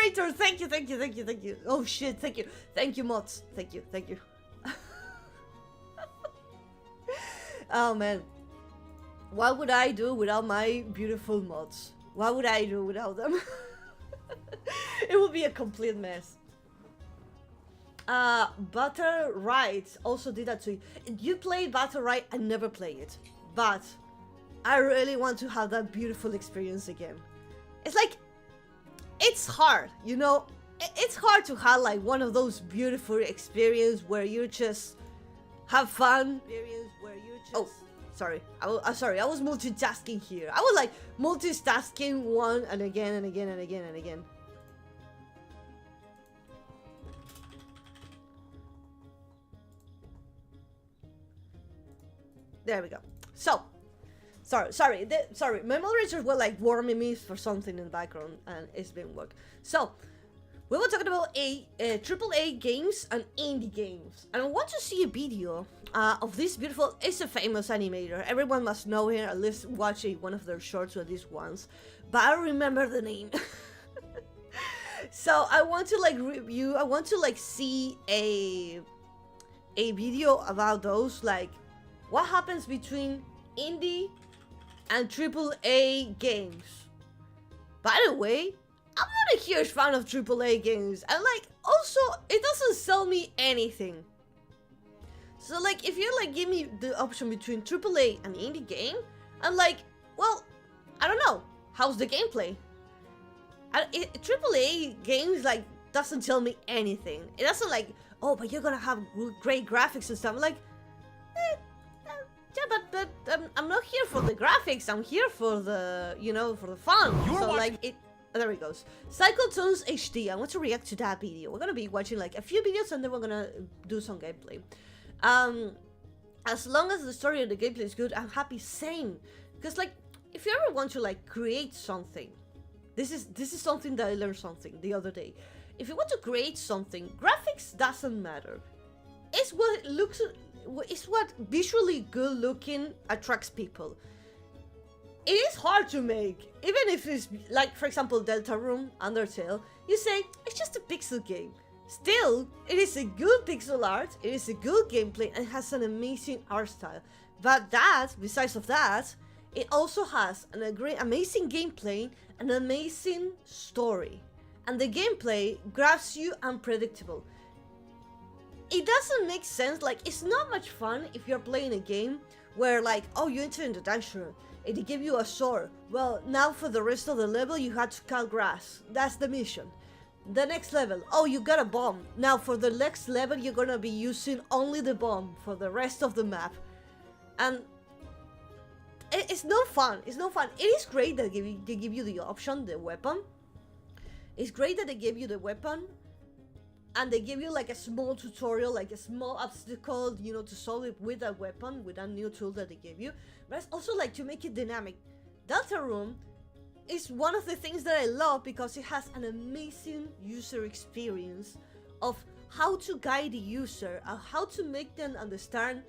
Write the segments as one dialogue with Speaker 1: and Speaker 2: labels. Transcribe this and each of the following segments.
Speaker 1: moderator, thank you, thank you, thank you, thank you. Oh shit, thank you. Thank you, mods. Thank you, thank you. Oh man. What would I do without my beautiful mods? What would I do without them? It would be a complete mess. Battle Right also did that too. You played Battle Right, I never played it. But I really want to have that beautiful experience again. It's like, it's hard, you know? It's hard to have like one of those beautiful experiences where you just have fun. Oh, sorry. Sorry, I was multitasking here. I was like multitasking one and again and again and again and again. There we go. So, sorry, my moderators were like warming me for something in the background and it's been work. So, we were talking about AAA games and indie games. And I want to see a video of this beautiful, it's a famous animator. Everyone must know him, at least watch one of their shorts at least once. But I don't remember the name. So I want to like review, I want to like see a video about those, like what happens between indie and AAA games. By the way, I'm not a huge fan of AAA games, and like also it doesn't sell me anything. So like if you like give me the option between AAA and indie game, I'm like, well, I don't know, how's the gameplay? AAA games like doesn't tell me anything. It doesn't like, oh, but you're gonna have great graphics and stuff. I'm like, yeah, but I'm not here for the graphics. I'm here for the, you know, for the fun. So like it. There it goes. Cyclotones HD. I want to react to that video. We're gonna be watching like a few videos and then we're gonna do some gameplay. As long as the story and the gameplay is good, I'm happy. Same. Because like, if you ever want to like create something, this is something that I learned something the other day. If you want to create something, graphics doesn't matter. It's what it looks. It's what visually good looking attracts people. It is hard to make, even if it's like, for example, Deltarune, Undertale. You say it's just a pixel game. Still, it is a good pixel art. It is a good gameplay and has an amazing art style. But that, besides of that, it also has an amazing gameplay, an amazing story, and the gameplay grabs you unpredictable. It doesn't make sense. Like, it's not much fun if you're playing a game where like, oh, you enter in the dungeon and they give you a sword. Well, now for the rest of the level you had to cut grass. That's the mission. The next level, oh, you got a bomb. Now for the next level you're gonna be using only the bomb for the rest of the map. And it's not fun. It's not fun. It is great that they give you the option, the weapon. It's great that they give you the weapon and they give you like a small tutorial, like a small obstacle, you know, to solve it with that weapon, with that new tool that they give you. But it's also like to make it dynamic. Deltarune is one of the things that I love because it has an amazing user experience of how to guide the user and how to make them understand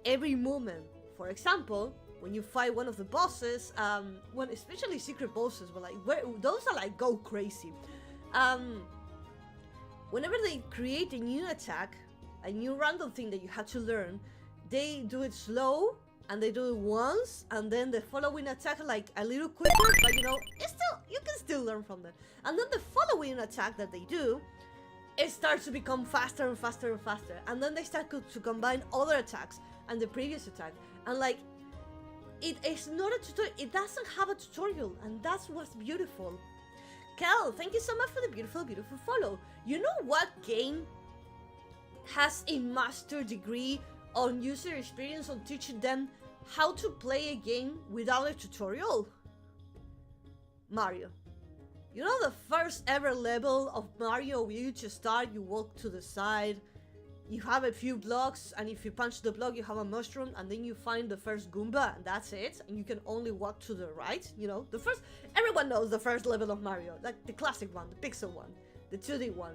Speaker 1: every movement. For example, when you fight one of the bosses, when especially secret bosses, but like those are like go crazy. Whenever they create a new attack, a new random thing that you had to learn, they do it slow and they do it once, and then the following attack like a little quicker, but you know, it's still, you can still learn from them. And then the following attack that they do, it starts to become faster and faster and faster, and then they start to combine other attacks and the previous attack, and like it is not a tutorial. It doesn't have a tutorial, and that's what's beautiful. Kel, thank you so much for the beautiful follow. You know what game has a master degree on user experience, on teaching them how to play a game without a tutorial? Mario. You know the first ever level of Mario where you just start, you walk to the side, you have a few blocks, and if you punch the block you have a mushroom, and then you find the first Goomba, and that's it, and you can only walk to the right, you know, the first, everyone knows the first level of Mario, like the classic one, the pixel one, the 2D one.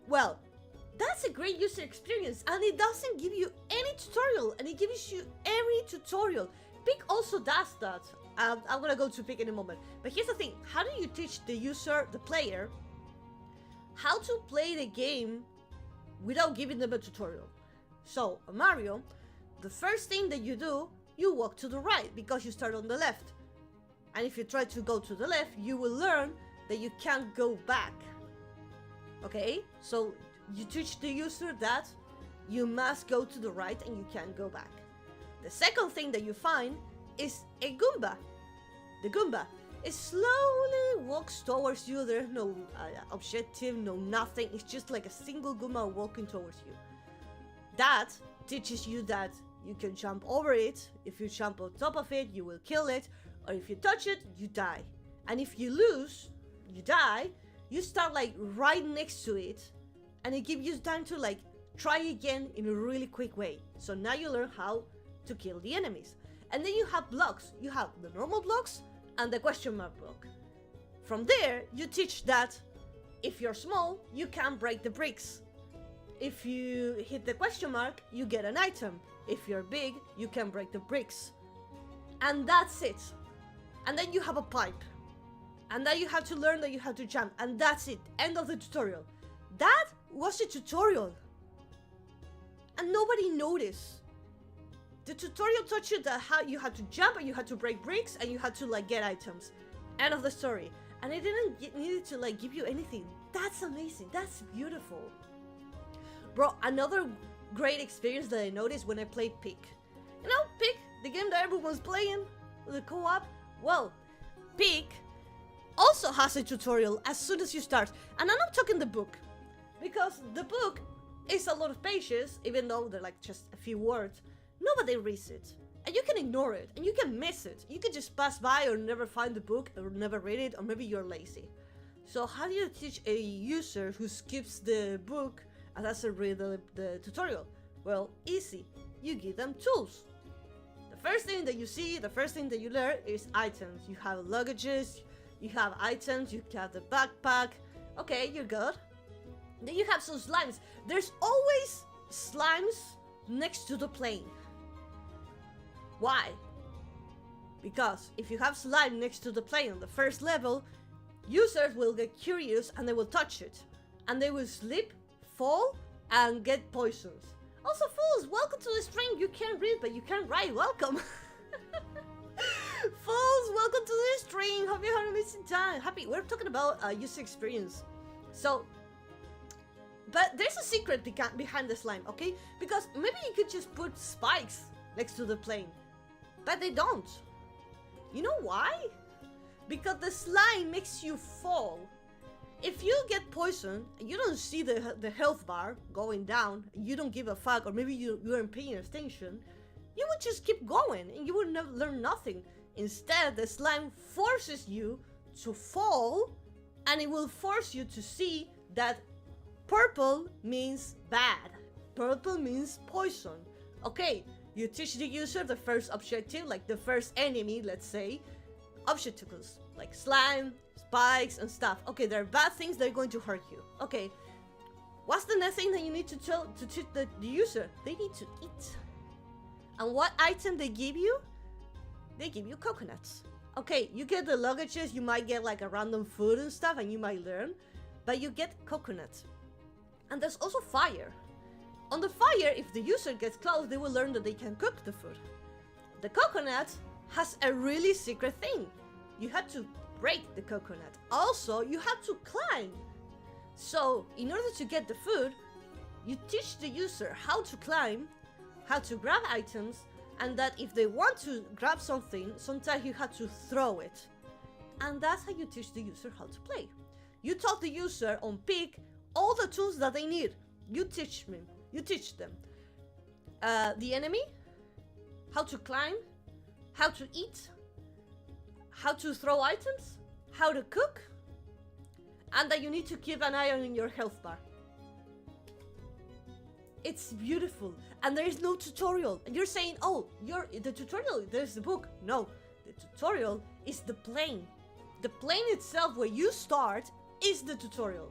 Speaker 1: Well, that's a great user experience, and it doesn't give you any tutorial, and it gives you every tutorial. Peak also does that. I'm gonna go to Peak in a moment, but here's the thing, how do you teach the user, the player, how to play the game without giving them a tutorial. So, Mario, the first thing that you do, you walk to the right because you start on the left. And if you try to go to the left, you will learn that you can't go back. Okay? So, you teach the user that you must go to the right and you can't go back. The second thing that you find is a Goomba. The Goomba, it slowly walks towards you. There's no objective, no nothing. It's just like a single Goomba walking towards you. That teaches you that you can jump over it. If you jump on top of it, you will kill it. Or if you touch it, you die. And if you lose, you die, you start like right next to it. And it gives you time to like try again in a really quick way. So now you learn how to kill the enemies. And then you have blocks. You have the normal blocks and the question mark block. From there, you teach that if you're small, you can break the bricks. If you hit the question mark, you get an item. If you're big, you can break the bricks. And that's it. And then you have a pipe. And then you have to learn that you have to jump. And that's it. End of the tutorial. That was a tutorial. And nobody noticed. The tutorial taught you that how you had to jump and you had to break bricks and you had to like get items. End of the story. And it didn't need to like give you anything. That's amazing. That's beautiful. Bro, another great experience that I noticed when I played Peak. You know, Peak, the game that everyone's playing with the co-op. Well, Peak also has a tutorial as soon as you start. And I'm not talking the book. Because the book is a lot of pages, even though they're like just a few words. Nobody reads it. And you can ignore it. And you can miss it. You can just pass by or never find the book or never read it. Or maybe you're lazy. So how do you teach a user who skips the book and doesn't read the tutorial? Well, easy. You give them tools. The first thing that you see, the first thing that you learn is items. You have luggages, you have items, you have the backpack. Okay, you're good. Then you have some slimes. There's always slimes next to the plane. Why? Because if you have slime next to the plane on the first level, users will get curious and they will touch it. And they will slip, fall, and get poisons. Also, fools, welcome to the stream. You can't read, but you can write. Welcome. Fools, welcome to the stream. Hope you had an amazing time. Happy. We're talking about user experience. So, but there's a secret behind the slime, okay? Because maybe you could just put spikes next to the plane. But they don't. You know why? Because the slime makes you fall. If you get poisoned and you don't see the health bar going down, you don't give a fuck, or maybe you aren't paying attention, you would just keep going and you would learn nothing. Instead, the slime forces you to fall, and it will force you to see that purple means bad. Purple means poison. Okay, you teach the user the first objective, like the first enemy, let's say, obstacles, like slime, spikes, and stuff. Okay, there are bad things that are going to hurt you. Okay, what's the next thing that you need to teach the user? They need to eat. And what item they give you? They give you coconuts. Okay, you get the luggages, you might get like a random food and stuff, and you might learn, but you get coconuts. And there's also fire. On the fire, if the user gets close, they will learn that they can cook the food. The coconut has a really secret thing. You have to break the coconut. Also, you have to climb. So, in order to get the food, you teach the user how to climb, how to grab items, and that if they want to grab something, sometimes you have to throw it. And that's how you teach the user how to play. You taught the user on Peak all the tools that they need. You teach them. The enemy, how to climb, how to eat, how to throw items, how to cook, and that you need to keep an eye on your health bar. It's beautiful, and there is no tutorial. And you're saying, oh, the tutorial, there's the book. No, the tutorial is the plane. The plane itself, where you start, is the tutorial.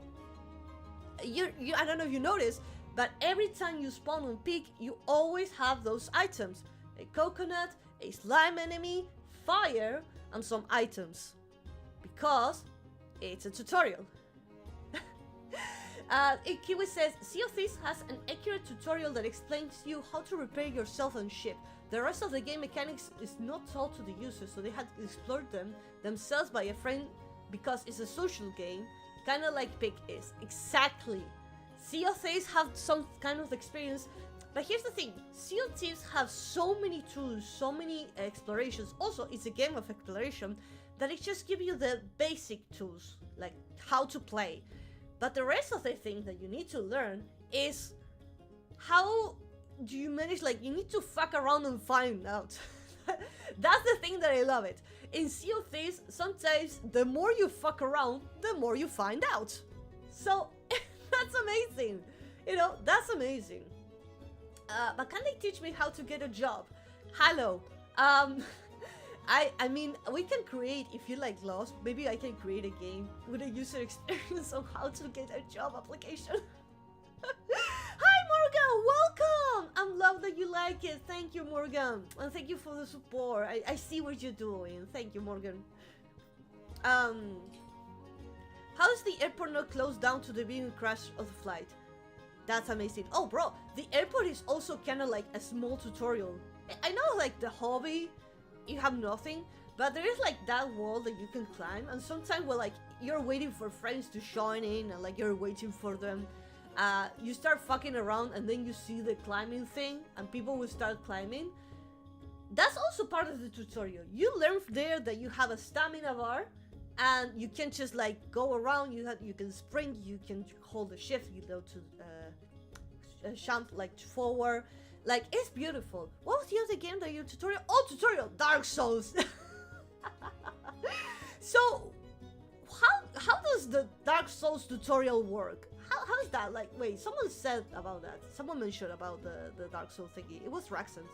Speaker 1: I don't know if you noticed, but every time you spawn on Peak, you always have those items. A coconut, a slime enemy, fire, and some items. Because it's a tutorial. Kiwi says, Sea of Thieves has an accurate tutorial that explains you how to repair yourself and ship. The rest of the game mechanics is not taught to the users, so they had to explore them themselves by a friend because it's a social game, kind of like Pig is. Exactly. Sea of Thieves have some kind of experience, but here's the thing. Sea of Thieves have so many tools, so many explorations. Also, it's a game of exploration that it just gives you the basic tools, like how to play. But the rest of the thing that you need to learn is how do you manage, like, you need to fuck around and find out. That's the thing that I love it. In Sea of Thieves, sometimes the more you fuck around, the more you find out. So, that's amazing. You know, that's amazing. But can they teach me how to get a job? Hello. I mean, we can create, if you like Lost, maybe I can create a game with a user experience on how to get a job application. Hi Morgan, welcome! I'm love that you like it. Thank you, Morgan. And thank you for the support. I see what you're doing. Thank you, Morgan. How is the airport not closed down to the beginning crash of the flight? That's amazing. Oh bro, the airport is also kind of like a small tutorial. I know, like the hobby, you have nothing, but there is like that wall that you can climb, and sometimes when like you're waiting for friends to join in and like you're waiting for them, you start fucking around and then you see the climbing thing and people will start climbing. That's also part of the tutorial. You learn there that you have a stamina bar and you can just like go around. You can sprint, you can hold the shift, you go to jump like forward. Like, it's beautiful. What was the other game that your tutorial? Oh, tutorial! Dark Souls! So, how does the Dark Souls tutorial work? How is that? Like, wait, someone said about that. Someone mentioned about the Dark Souls thingy. It was Raxon.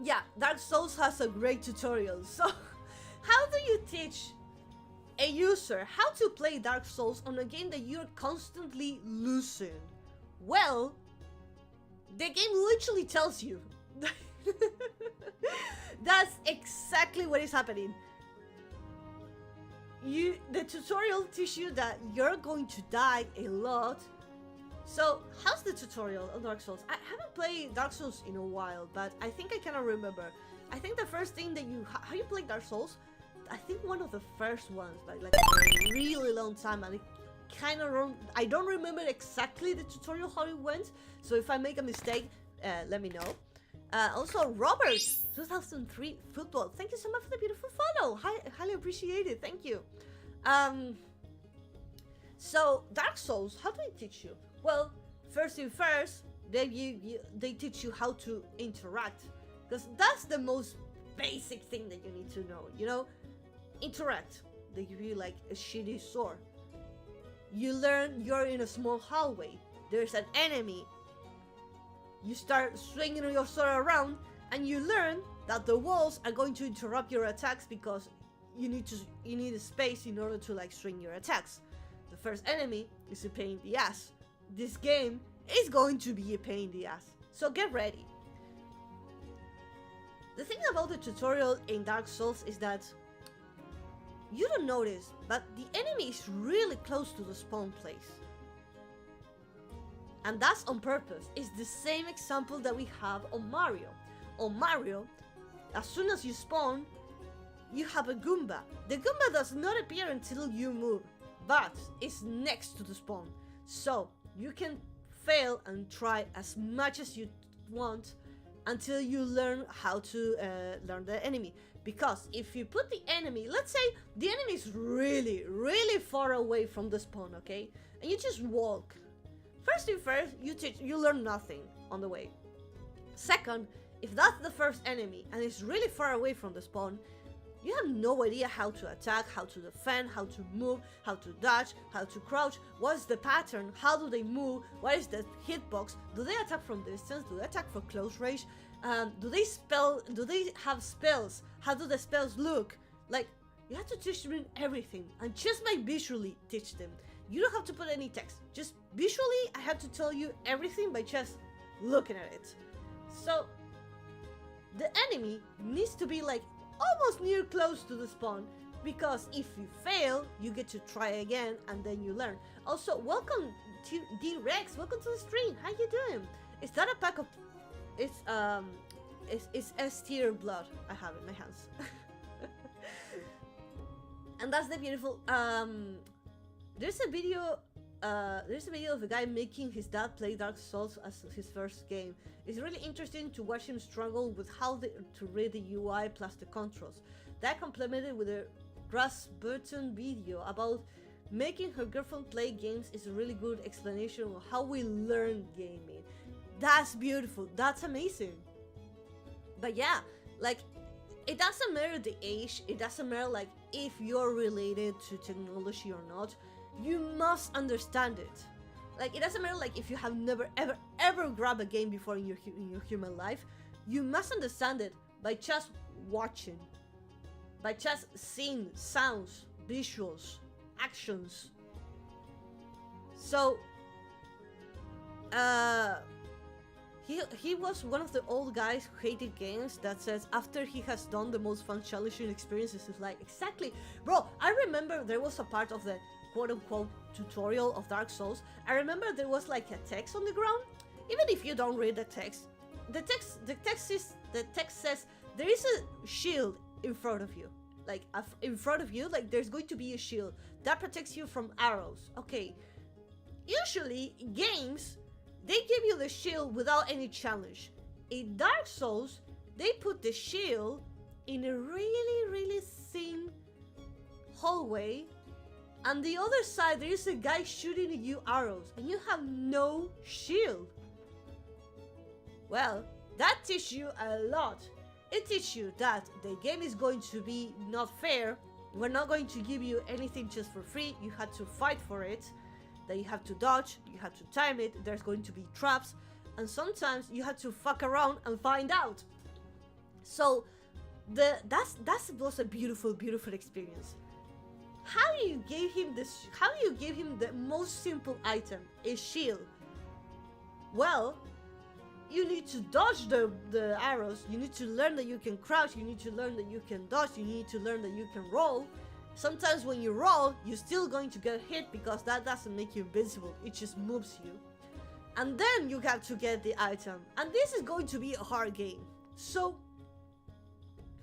Speaker 1: Yeah, Dark Souls has a great tutorial. So, how do you teach a user how to play Dark Souls on a game that you're constantly losing? Well, the game literally tells you. That's exactly what is happening. The tutorial teaches you that you're going to die a lot. So, how's the tutorial on Dark Souls? I haven't played Dark Souls in a while, but I think I cannot remember. I think the first thing that how you play Dark Souls, I think one of the first ones, but like a really long time, and I don't remember exactly the tutorial how it went, so if I make a mistake, let me know. Also, Robert, 2003 football. Thank you so much for the beautiful follow. Highly appreciate it. Thank you. So, Dark Souls, how do they teach you? Well, first thing first, they teach you how to interact, because that's the most basic thing that you need to know. You know, interact. They give you like a shitty sword. You learn you're in a small hallway. There's an enemy. You start swinging your sword around, and you learn that the walls are going to interrupt your attacks because you need a space in order to like swing your attacks. The first enemy is a pain in the ass. This game is going to be a pain in the ass, so get ready. The thing about the tutorial in Dark Souls is that you don't notice, but the enemy is really close to the spawn place. And that's on purpose. It's the same example that we have on Mario. On Mario, as soon as you spawn, you have a Goomba. The Goomba does not appear until you move, but it's next to the spawn. So you can fail and try as much as you want until you learn how to learn the enemy. Because if you put the enemy, let's say the enemy is really, really far away from the spawn, okay? And you just walk. First thing first, you learn nothing on the way. Second, if that's the first enemy and it's really far away from the spawn, you have no idea how to attack, how to defend, how to move, how to dodge, how to crouch, what's the pattern, how do they move, what is the hitbox, do they attack from distance, do they attack for close range, do they have spells, how do the spells look? Like, you have to teach them everything, and just by visually teach them. You don't have to put any text, just visually I have to tell you everything by just looking at it. So, the enemy needs to be like almost near close to the spawn, because if you fail, you get to try again and then you learn. Also, welcome to D-Rex. Welcome to the stream. How you doing? Is that a pack of... It's S-tier blood I have in my hands. And that's the beautiful... There's a video of a guy making his dad play Dark Souls as his first game. It's really interesting to watch him struggle with how to read the UI plus the controls. That complemented with a Rasputin video about making her girlfriend play games is a really good explanation of how we learn gaming. That's beautiful. That's amazing. But yeah, like, it doesn't matter the age. It doesn't matter like if you're related to technology or not. You must understand it. Like, it doesn't matter like if you have never ever grabbed a game before in your human life. You must understand it by just watching, by just seeing sounds, visuals, actions. So he was one of the old guys who hated games that says after he has done the most fun challenging experiences, it's like, exactly, bro. I remember there was a part of the quote-unquote tutorial of Dark Souls. I remember there was like a text on the ground. Even if you don't read the text says there is a shield in front of you. Like in front of you, like there's going to be a shield that protects you from arrows. Okay, usually games, they give you the shield without any challenge. In Dark Souls, they put the shield in a really thin hallway, and the other side there is a guy shooting at you arrows, and you have no shield. Well, that teaches you a lot. It teaches you that the game is going to be not fair. We're not going to give you anything just for free. You had to fight for it. That you have to dodge, you have to time it, there's going to be traps, and sometimes you have to fuck around and find out. So that was a beautiful experience. How you gave him the most simple item, a shield? Well, you need to dodge the arrows, you need to learn that you can crouch, you need to learn that you can dodge, you need to learn that you can roll. Sometimes when you roll, you're still going to get hit because that doesn't make you invincible, it just moves you. And then you got to get the item. And this is going to be a hard game. So,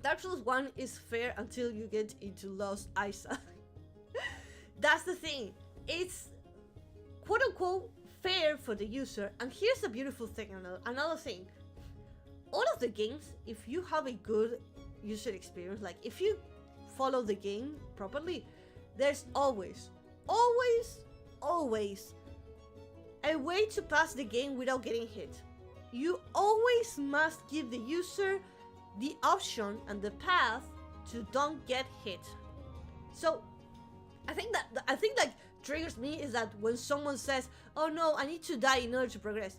Speaker 1: Dark Souls 1 is fair until you get into Lost Isa. That's the thing. It's quote-unquote fair for the user. And here's the beautiful thing, another thing. All of the games, if you have a good user experience, like if you follow the game properly, there's always a way to pass the game without getting hit. You always must give the user the option and the path to don't get hit. So I think like triggers me is that when someone says, oh no, I need to die in order to progress.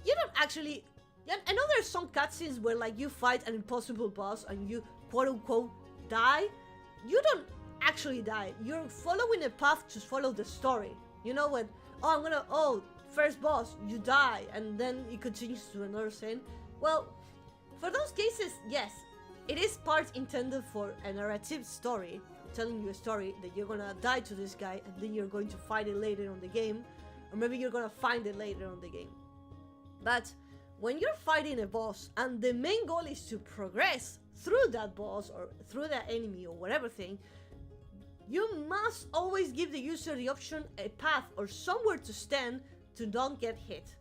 Speaker 1: You don't actually, I know there's some cutscenes where like you fight an impossible boss and you quote unquote die. You don't actually die. You're following a path to follow the story. You know when, first boss, you die, and then it continues to another scene. Well, for those cases, yes, it is part intended for a narrative story, telling you a story that you're gonna die to this guy, and then you're going to fight it later on the game, or maybe you're gonna find it later on the game. But when you're fighting a boss, and the main goal is to progress through that boss, or through that enemy, or whatever thing, you must always give the user the option, a path, or somewhere to stand to don't get hit.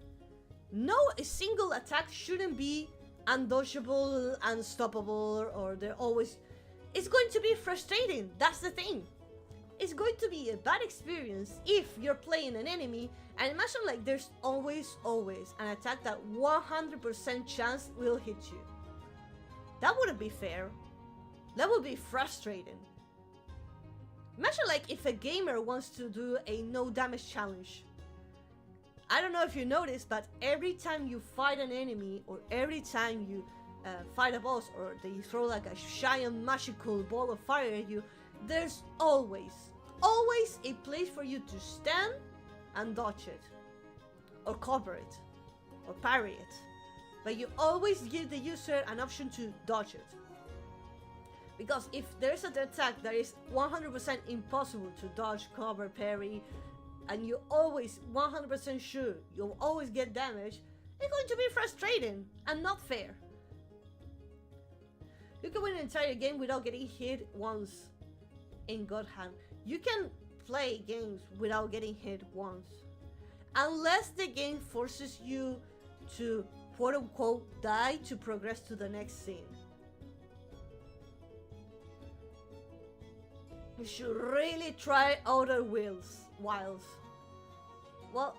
Speaker 1: No, a single attack shouldn't be undodgeable, unstoppable, or they're always... It's going to be frustrating, that's the thing. It's going to be a bad experience if you're playing an enemy, and imagine like there's always an attack that 100% chance will hit you. That wouldn't be fair. That would be frustrating. Imagine like if a gamer wants to do a no damage challenge. I don't know if you noticed, but every time you fight an enemy, or every time you fight a boss, or they throw like a giant magical ball of fire at you, there's always a place for you to stand and dodge it, or cover it, or parry it. But you always give the user an option to dodge it. Because if there's an attack that is 100% impossible to dodge, cover, parry, and you always 100% sure you'll always get damage, it's going to be frustrating and not fair. You can win an entire game without getting hit once in God Hand. You can play games without getting hit once. Unless the game forces you to quote unquote die to progress to the next scene. You should really try Outer Wilds. Well,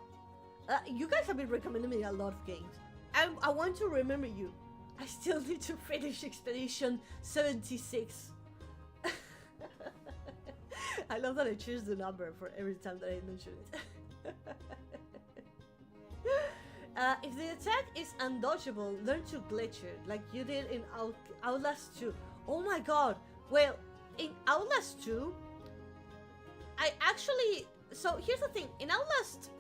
Speaker 1: you guys have been recommending me a lot of games. I want to remember you. I still need to finish Expedition 76. I love that I choose the number for every time that I mention it. If the attack is undodgeable, learn to glitch it, like you did in Outlast 2. Oh my god! Well, in Outlast 2, I actually... So here's the thing, in Outlast,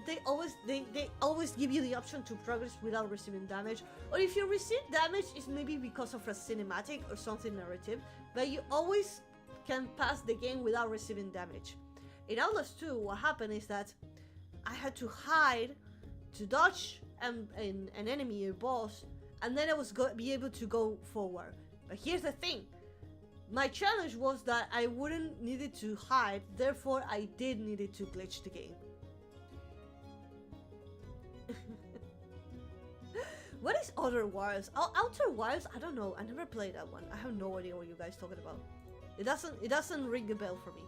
Speaker 1: they always give you the option to progress without receiving damage, or if you receive damage, it's maybe because of a cinematic or something narrative, but you always can pass the game without receiving damage. In Outlast 2, what happened is that I had to hide to dodge an enemy, a boss, and then I was be able to go forward. But here's the thing, my challenge was that I wouldn't needed to hide, therefore I did needed to glitch the game. What is Outer Wilds? Outer Wilds? I don't know. I never played that one. I have no idea what you guys talking about. It doesn't ring a bell for me.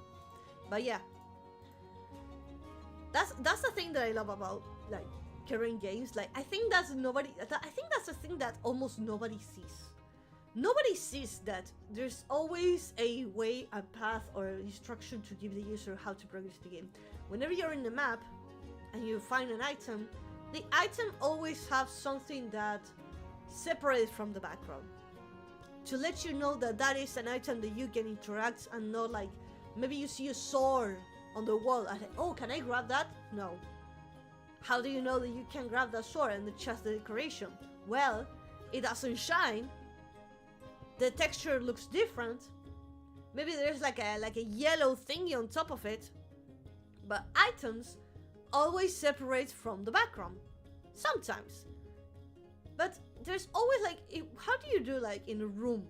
Speaker 1: But yeah, that's the thing that I love about like current games. Like I think that's the thing that almost nobody sees. Nobody sees that there's always a way, a path, or instruction to give the user how to progress the game. Whenever you're in the map and you find an item, the item always has something that separates from the background to let you know that that is an item that you can interact, and not like maybe you see a sword on the wall and oh, can I grab that? No. How do you know that you can grab that sword and it's just the decoration? Well, it doesn't shine. The texture looks different. Maybe there's like a yellow thingy on top of it. But items always separate from the background. Sometimes. But there's always like, how do you do like in a room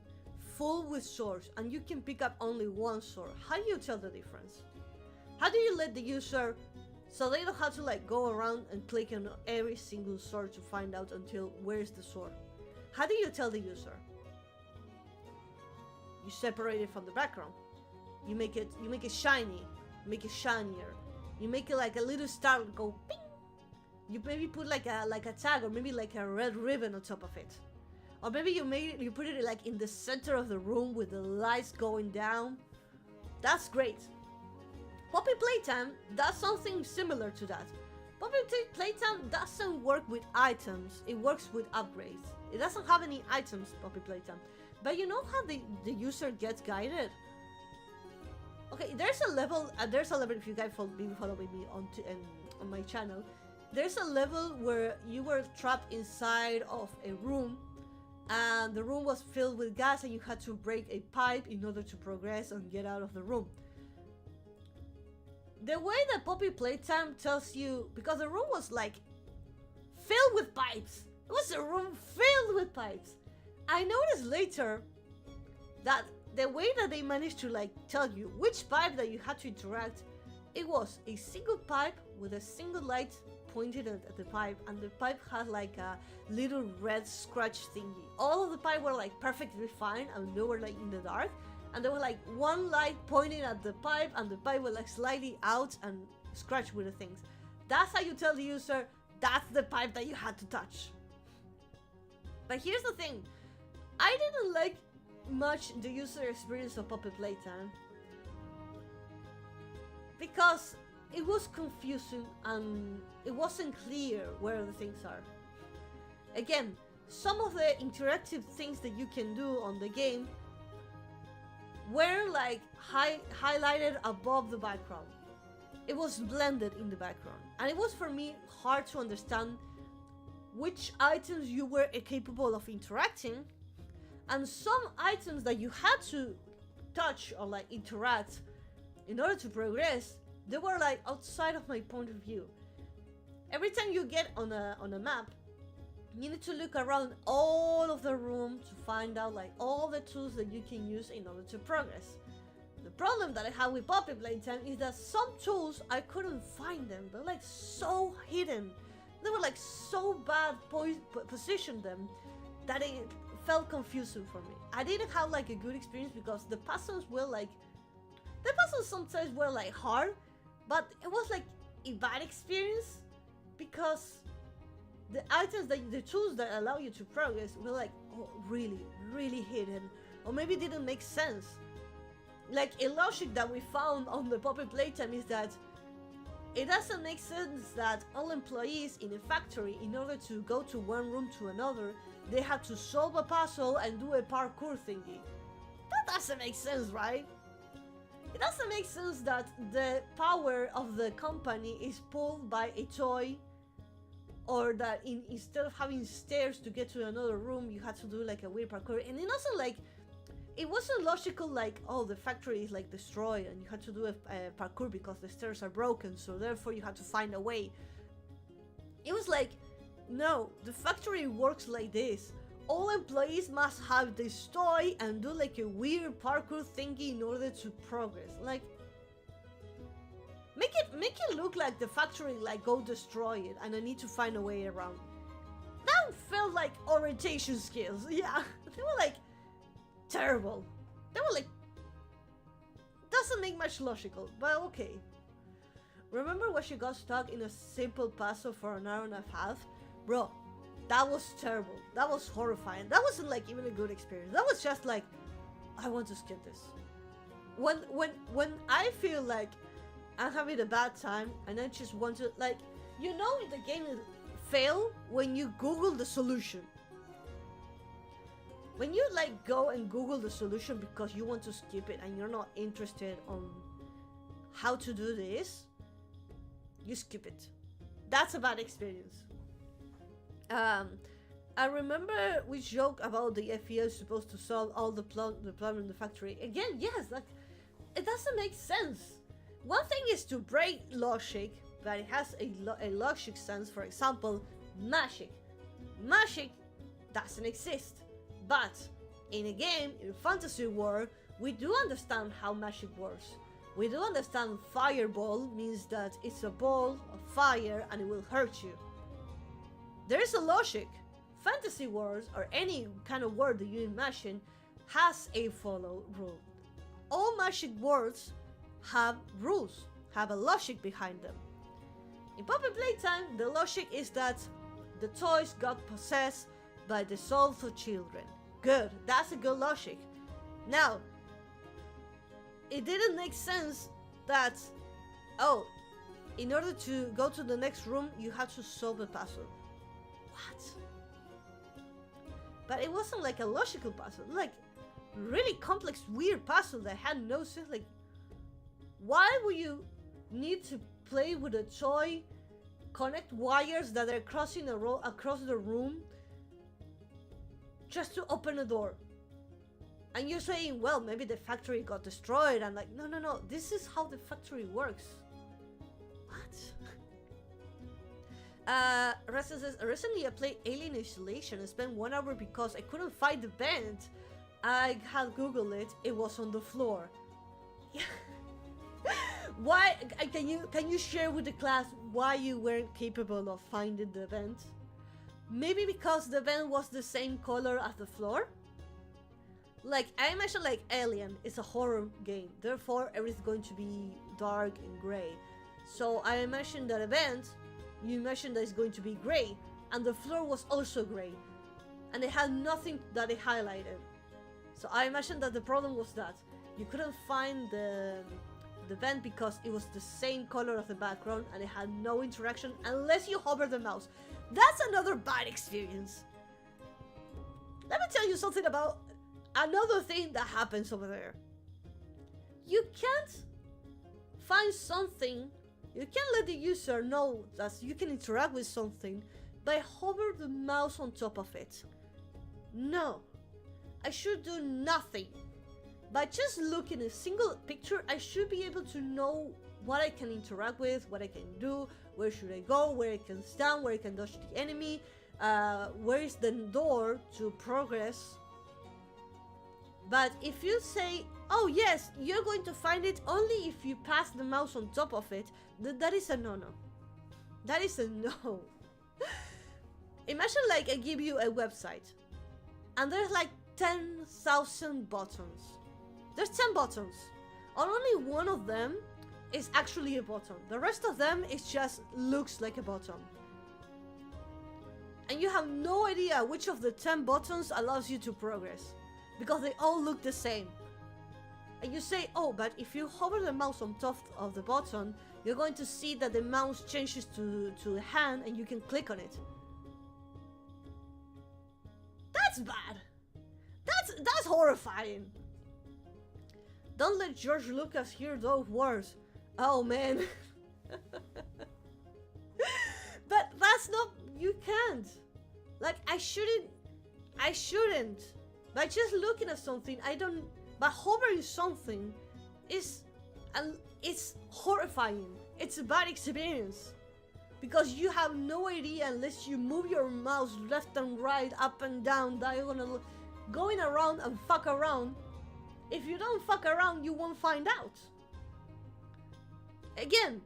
Speaker 1: full with swords and you can pick up only one sword? How do you tell the difference? How do you let the user, so they don't have to like go around and click on every single sword to find out until where's the sword? How do you tell the user? You separate it from the background. You make it shiny, make it shinier. You make it like a little star go ping. You maybe put like a tag, or maybe like a red ribbon on top of it. Or maybe you put it like in the center of the room with the lights going down. That's great. Poppy Playtime does something similar to that. Poppy Playtime doesn't work with items, it works with upgrades. It doesn't have any items, Poppy Playtime. But you know how the user gets guided? Okay, there's a level if you guys been following me on my channel. There's a level where you were trapped inside of a room and the room was filled with gas and you had to break a pipe in order to progress and get out of the room. The way that Poppy Playtime tells you, because the room was like filled with pipes. It was a room filled with pipes. I noticed later that the way that they managed to like tell you which pipe that you had to interact, it was a single pipe with a single light pointed at the pipe, and the pipe had like a little red scratch thingy. All of the pipe were like perfectly fine and they were like in the dark, and there was like one light pointing at the pipe and the pipe was like slightly out and scratched with the things. That's how you tell the user that's the pipe that you had to touch. But here's the thing, I didn't like much the user experience of Poppy Playtime because it was confusing and it wasn't clear where the things are. Again, some of the interactive things that you can do on the game were like highlighted above the background. It was blended in the background, and it was for me hard to understand which items you were capable of interacting And some items that you had to touch or like interact in order to progress, they were like outside of my point of view. Every time you get on a map, you need to look around all of the room to find out like all the tools that you can use in order to progress. The problem that I have with Puppy Playtime is that some tools I couldn't find them. They're like so hidden. They were like so bad positioned them that it felt confusing for me. I didn't have like a good experience because the puzzles sometimes were like hard, but it was like a bad experience because the items the tools that allow you to progress were like really hidden, or maybe didn't make sense. Like a logic that we found on the Puppet Playtime is that it doesn't make sense that all employees in a factory, in order to go to one room to another, they have to solve a puzzle and do a parkour thingy. That doesn't make sense, right? It doesn't make sense that the power of the company is pulled by a toy, or that instead of having stairs to get to another room, you had to do like a weird parkour. And it also like, it wasn't logical like, oh, the factory is like destroyed and you had to do a parkour because the stairs are broken, so therefore you had to find a way. It was like, no, the factory works like this. All employees must have this toy and do like a weird parkour thingy in order to progress. Like, make it look like the factory like go destroy it and I need to find a way around. That felt like orientation skills. Yeah, they were like terrible. They were like, doesn't make much logical, but okay. Remember when she got stuck in a simple puzzle for an hour and a half? Bro, that was terrible. That was horrifying. That wasn't like even a good experience. That was just like, I want to skip this. When I feel like I'm having a bad time and I just want to, like, you know, the game will fail when you Google the solution. When you like go and Google the solution because you want to skip it and you're not interested on how to do this, you skip it. That's a bad experience. I remember we joked about the FEO supposed to solve all the problem in the factory. Again, yes, like, it doesn't make sense. One thing is to break logic, but it has a logic sense. For example, magic. Magic doesn't exist. But in a game, in a fantasy world, we do understand how magic works. We do understand fireball means that it's a ball of fire and it will hurt you. There is a logic. Fantasy worlds, or any kind of world that you imagine, has a follow rule. All magic worlds have rules, have a logic behind them. In Puppet Playtime, the logic is that the toys got possessed by the souls of children. Good, that's a good logic. Now, it didn't make sense that, oh, in order to go to the next room, you had to solve a puzzle. What? But it wasn't like a logical puzzle, like really complex, weird puzzle that had no sense. Like, why would you need to play with a toy, connect wires that are crossing across the room just to open a door? And you're saying, well, maybe the factory got destroyed. And like, no, this is how the factory works. What? Resta says, recently I played Alien Isolation and spent 1 hour because I couldn't find the vent. I had Googled it, it was on the floor. Yeah. Why, can you share with the class why you weren't capable of finding the vent? Maybe because the vent was the same color as the floor? Like, I imagine like Alien is a horror game, therefore everything's going to be dark and gray. So I imagine that event, you imagine that it's going to be gray, and the floor was also gray, and it had nothing that it highlighted. So I imagine that the problem was that you couldn't find the vent because it was the same color of the background and it had no interaction unless you hover the mouse. That's another bad experience. Let me tell you something about another thing that happens over there. You can't find something, you can't let the user know that you can interact with something by hover the mouse on top of it. No. I should do nothing. By just looking at a single picture, I should be able to know what I can interact with, what I can do, where should I go, where I can stand, where I can dodge the enemy, where is the door to progress. But if you say, oh yes, you're going to find it only if you pass the mouse on top of it, that is a no-no. That is a no. Imagine like I give you a website and there's like 10,000 buttons. There's 10 buttons. Only one of them is actually a button. The rest of them is just looks like a button. And you have no idea which of the 10 buttons allows you to progress, because they all look the same. And you say, oh, but if you hover the mouse on top of the button, you're going to see that the mouse changes to a hand and you can click on it. That's bad. That's horrifying. Don't let George Lucas hear those words. Oh man. But that's not, you can't. Like I shouldn't. By just looking at something, by hovering something it's horrifying. It's a bad experience. Because you have no idea unless you move your mouse left and right, up and down, diagonal, going around and fuck around. If you don't fuck around, you won't find out. Again,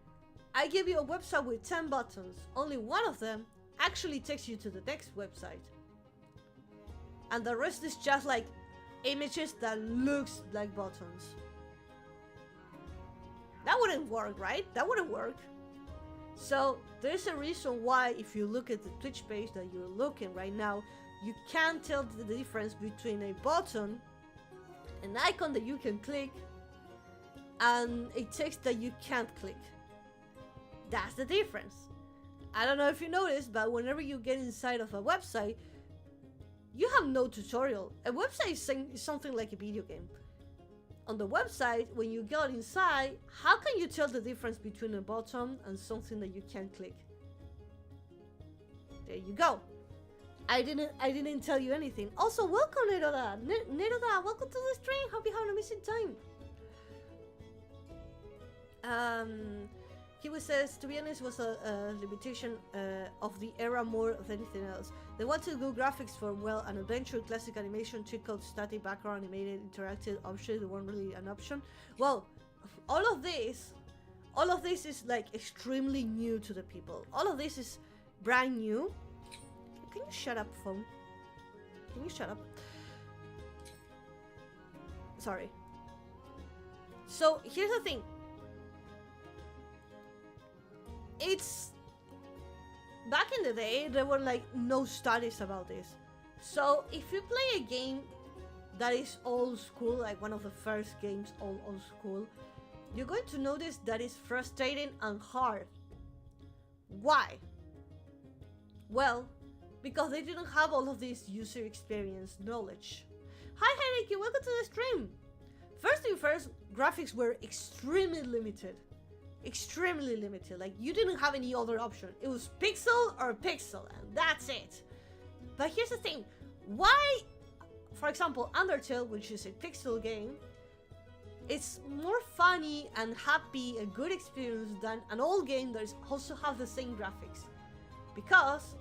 Speaker 1: I give you a website with 10 buttons. Only one of them actually takes you to the next website. And the rest is just like images that looks like buttons. That wouldn't work, right? That wouldn't work. So there's a reason why if you look at the Twitch page that you're looking right now, you can't tell the difference between a button, an icon that you can click, and a text that you can't click. That's the difference. I don't know if you noticed, but whenever you get inside of a website, you have no tutorial. A website is something like a video game. On the website, when you go inside, how can you tell the difference between a button and something that you can't click? There you go. I didn't tell you anything. Also, welcome Neroda. Neroda, welcome to the stream. Hope you're having an amazing time. He says, to be honest, was a limitation of the era more than anything else. They wanted good graphics for, well, an adventure, classic animation, cheat code, static, background, animated, interactive options. They weren't really an option. Well, all of this is like extremely new to the people. All of this is brand new. Can you shut up, phone? Can you shut up? Sorry. So, here's the thing. It's back in the day there were like no studies about this. So if you play a game that is old school, like one of the first games old school, you're going to notice that it's frustrating and hard. Why? Well, because they didn't have all of this user experience knowledge. Hi Heineke, welcome to the stream. First thing first, graphics were extremely limited. Extremely limited. Like you didn't have any other option. It was pixel or pixel and that's it. But here's the thing. Why, for example, Undertale, which is a pixel game, it's more funny and happy, a good experience than an old game that also has the same graphics. Because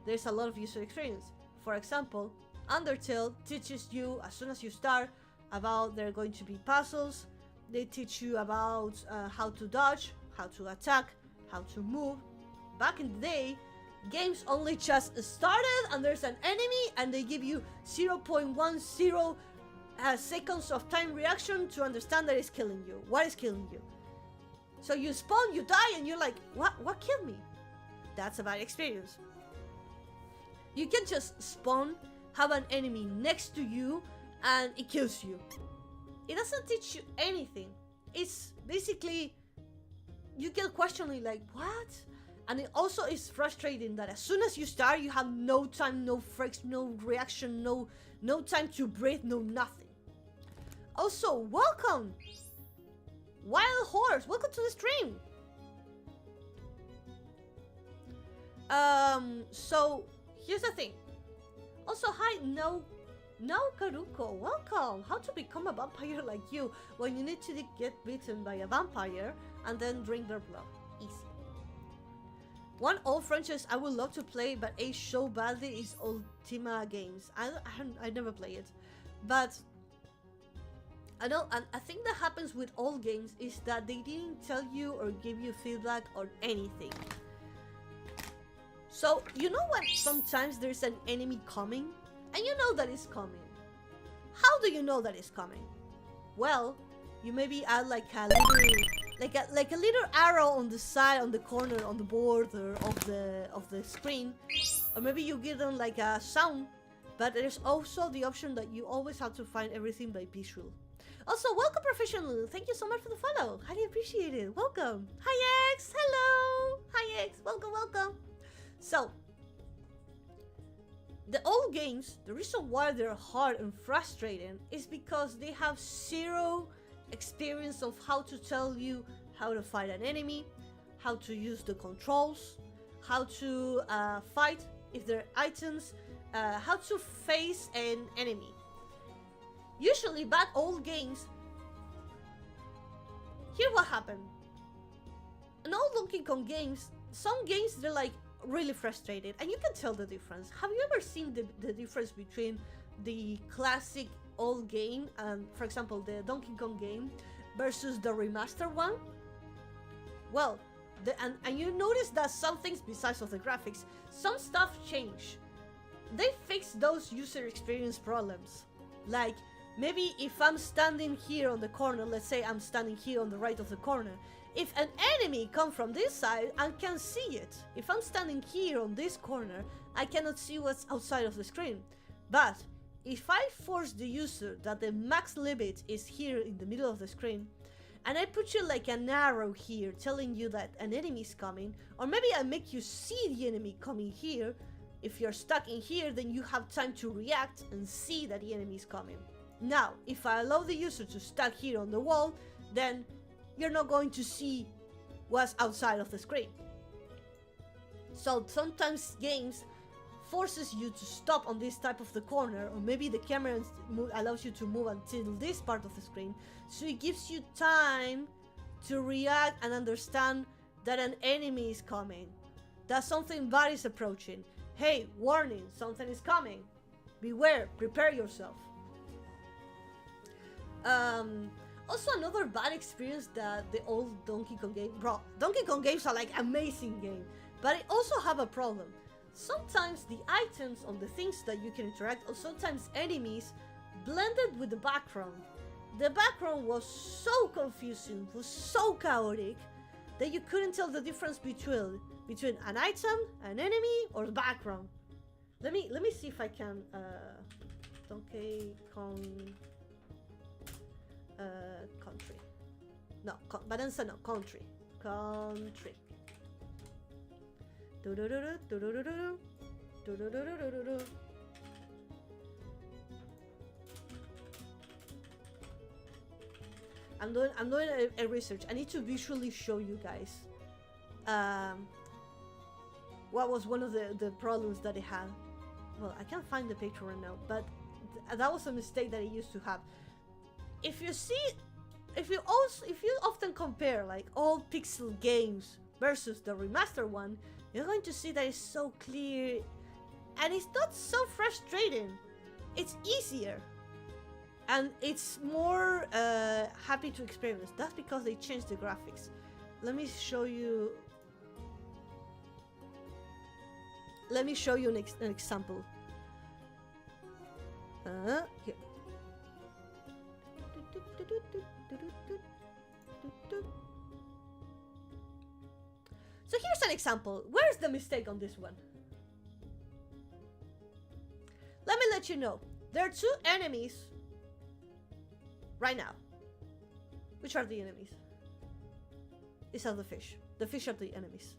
Speaker 1: there's a lot of user experience. For example, Undertale teaches you as soon as you start about there are going to be puzzles. They teach you about how to dodge, how to attack, how to move. Back in the day, games only just started and there's an enemy and they give you 0.10 seconds of time reaction to understand that it's killing you. What is killing you? So you spawn, you die, and you're like, what killed me? That's a bad experience. You can just spawn, have an enemy next to you, and it kills you. It doesn't teach you anything. It's basically, you get questioning like, what? And it also is frustrating that as soon as you start, you have no time, no freaks, no reaction, no time to breathe, no nothing. Also, welcome! Wild Horse, welcome to the stream! So, here's the thing. Also, hi, No, Karuko, welcome! How to become a vampire like you when you need to get bitten by a vampire and then drink their blood. Easy. One old franchise I would love to play but aged so badly is Ultima games. I never play it. But I know, and I think that happens with all games is that they didn't tell you or give you feedback or anything. So, you know when sometimes there's an enemy coming? And you know that it's coming. How do you know that it's coming? Well, you maybe add like a little arrow on the side, on the corner, on the border of the screen, or maybe you give them like a sound. But there's also the option that you always have to find everything by visual. Also, welcome professional. Thank you so much for the follow. Highly appreciate it. Welcome. Hi X. Hello. Hi X. Welcome, welcome. So, the old games, the reason why they're hard and frustrating is because they have zero experience of how to tell you how to fight an enemy, how to use the controls, how to fight if there are items, how to face an enemy. Usually back old games, here what happened. In old Donkey Kong games, some games they're like really frustrated and you can tell the difference. Have you ever seen the difference between the classic old game and, for example, the Donkey Kong game versus the remastered one? Well, and you notice that some things besides of the graphics, some stuff change. They fix those user experience problems. Like, maybe if I'm standing here on the corner, let's say I'm standing here on the right of the corner, if an enemy comes from this side, I can see it. If I'm standing here on this corner, I cannot see what's outside of the screen. But if I force the user that the max limit is here in the middle of the screen, and I put you like an arrow here telling you that an enemy is coming, or maybe I make you see the enemy coming here, if you're stuck in here, then you have time to react and see that the enemy is coming. Now, if I allow the user to stuck here on the wall, then you're not going to see what's outside of the screen. So sometimes games forces you to stop on this type of the corner, or maybe the camera allows you to move until this part of the screen, so it gives you time to react and understand that an enemy is coming, that something bad is approaching. Hey, warning, something is coming. Beware, prepare yourself. Also, another bad experience that the old Donkey Kong game brought. Donkey Kong games are like amazing game, but it also have a problem. Sometimes the items on the things that you can interact, or sometimes enemies, blended with the background. The background was so confusing, was so chaotic, that you couldn't tell the difference between an item, an enemy, or the background. Let me see if I can Donkey Kong country. No, Badanza, no, country. Country. I'm doing a research. I need to visually show you guys what was one of the problems that it had. Well, I can't find the picture right now, but that was a mistake that it used to have. If you often compare like old pixel games versus the remastered one, you're going to see that it's so clear and it's not so frustrating. It's easier and it's more happy to experience. That's because they changed the graphics. Let me show you an example. Here. So here's an example. Where's the mistake on this one? Let me let you know. There are two enemies right now. Which are the enemies? These are the fish. The fish are the enemies.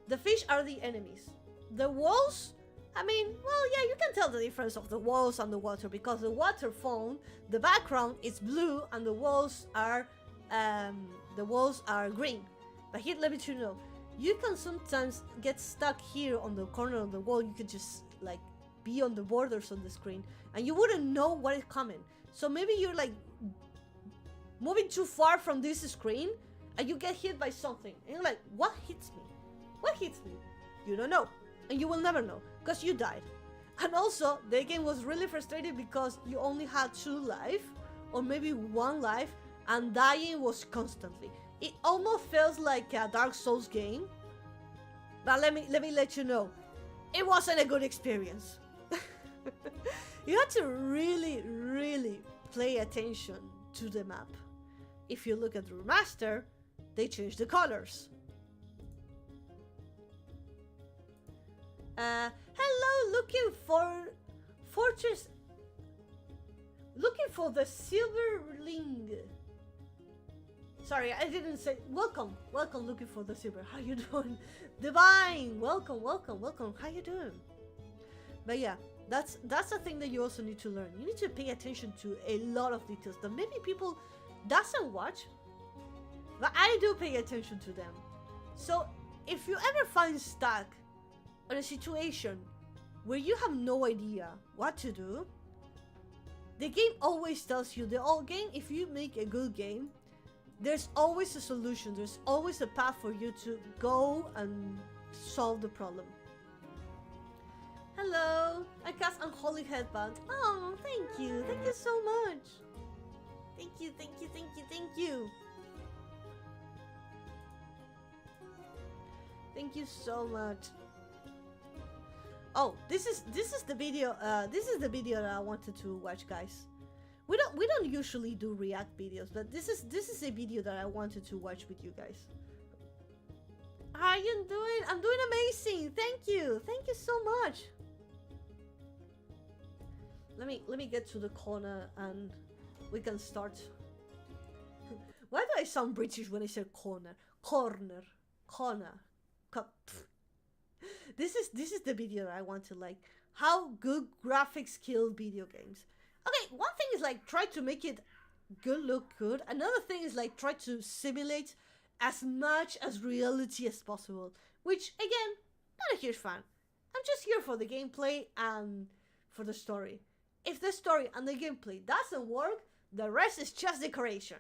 Speaker 1: The fish are the enemies. The walls, I mean, well, yeah, you can tell the difference of the walls and the water because the water foam, the background is blue and the walls are green. But here, let me let you know, you can sometimes get stuck here on the corner of the wall. You could just like be on the borders on the screen, and you wouldn't know what is coming. So maybe you're like moving too far from this screen, and you get hit by something, and you're like, what hits me? What hits me? You don't know, and you will never know, because you died. And also, the game was really frustrating because you only had 2 life, or maybe 1 life, and dying was constantly. It almost feels like a Dark Souls game, but let me let you know, it wasn't a good experience. You had to really, really pay attention to the map. If you look at the remaster, they changed the colors. Hello, looking for fortress. Looking for the silverling. Sorry, I didn't say welcome. Welcome, looking for the silver. How you doing? Divine, welcome, welcome, welcome. How you doing? But yeah, that's the thing that you also need to learn. You need to pay attention to a lot of details that maybe people doesn't watch, but I do pay attention to them. So if you ever find stuck in a situation where you have no idea what to do, the game always tells you, the whole game, if you make a good game, there's always a solution, there's always a path for you to go and solve the problem. Hello, I cast Unholy Headband. Oh, thank you so much. Thank you, thank you, thank you, thank you. Thank you so much. Oh, this is the video. This is the video that I wanted to watch, guys. We don't usually do react videos, but this is a video that I wanted to watch with you guys. How are you doing? I'm doing amazing. Thank you so much. Let me get to the corner and we can start. Why do I sound British when I say corner? Corner. This is the video that I want to like. How good graphics kill video games. Okay, one thing is like try to make it look good. Another thing is like try to simulate as much as reality as possible. Which again, not a huge fan. I'm just here for the gameplay and for the story. If the story and the gameplay doesn't work, the rest is just decoration.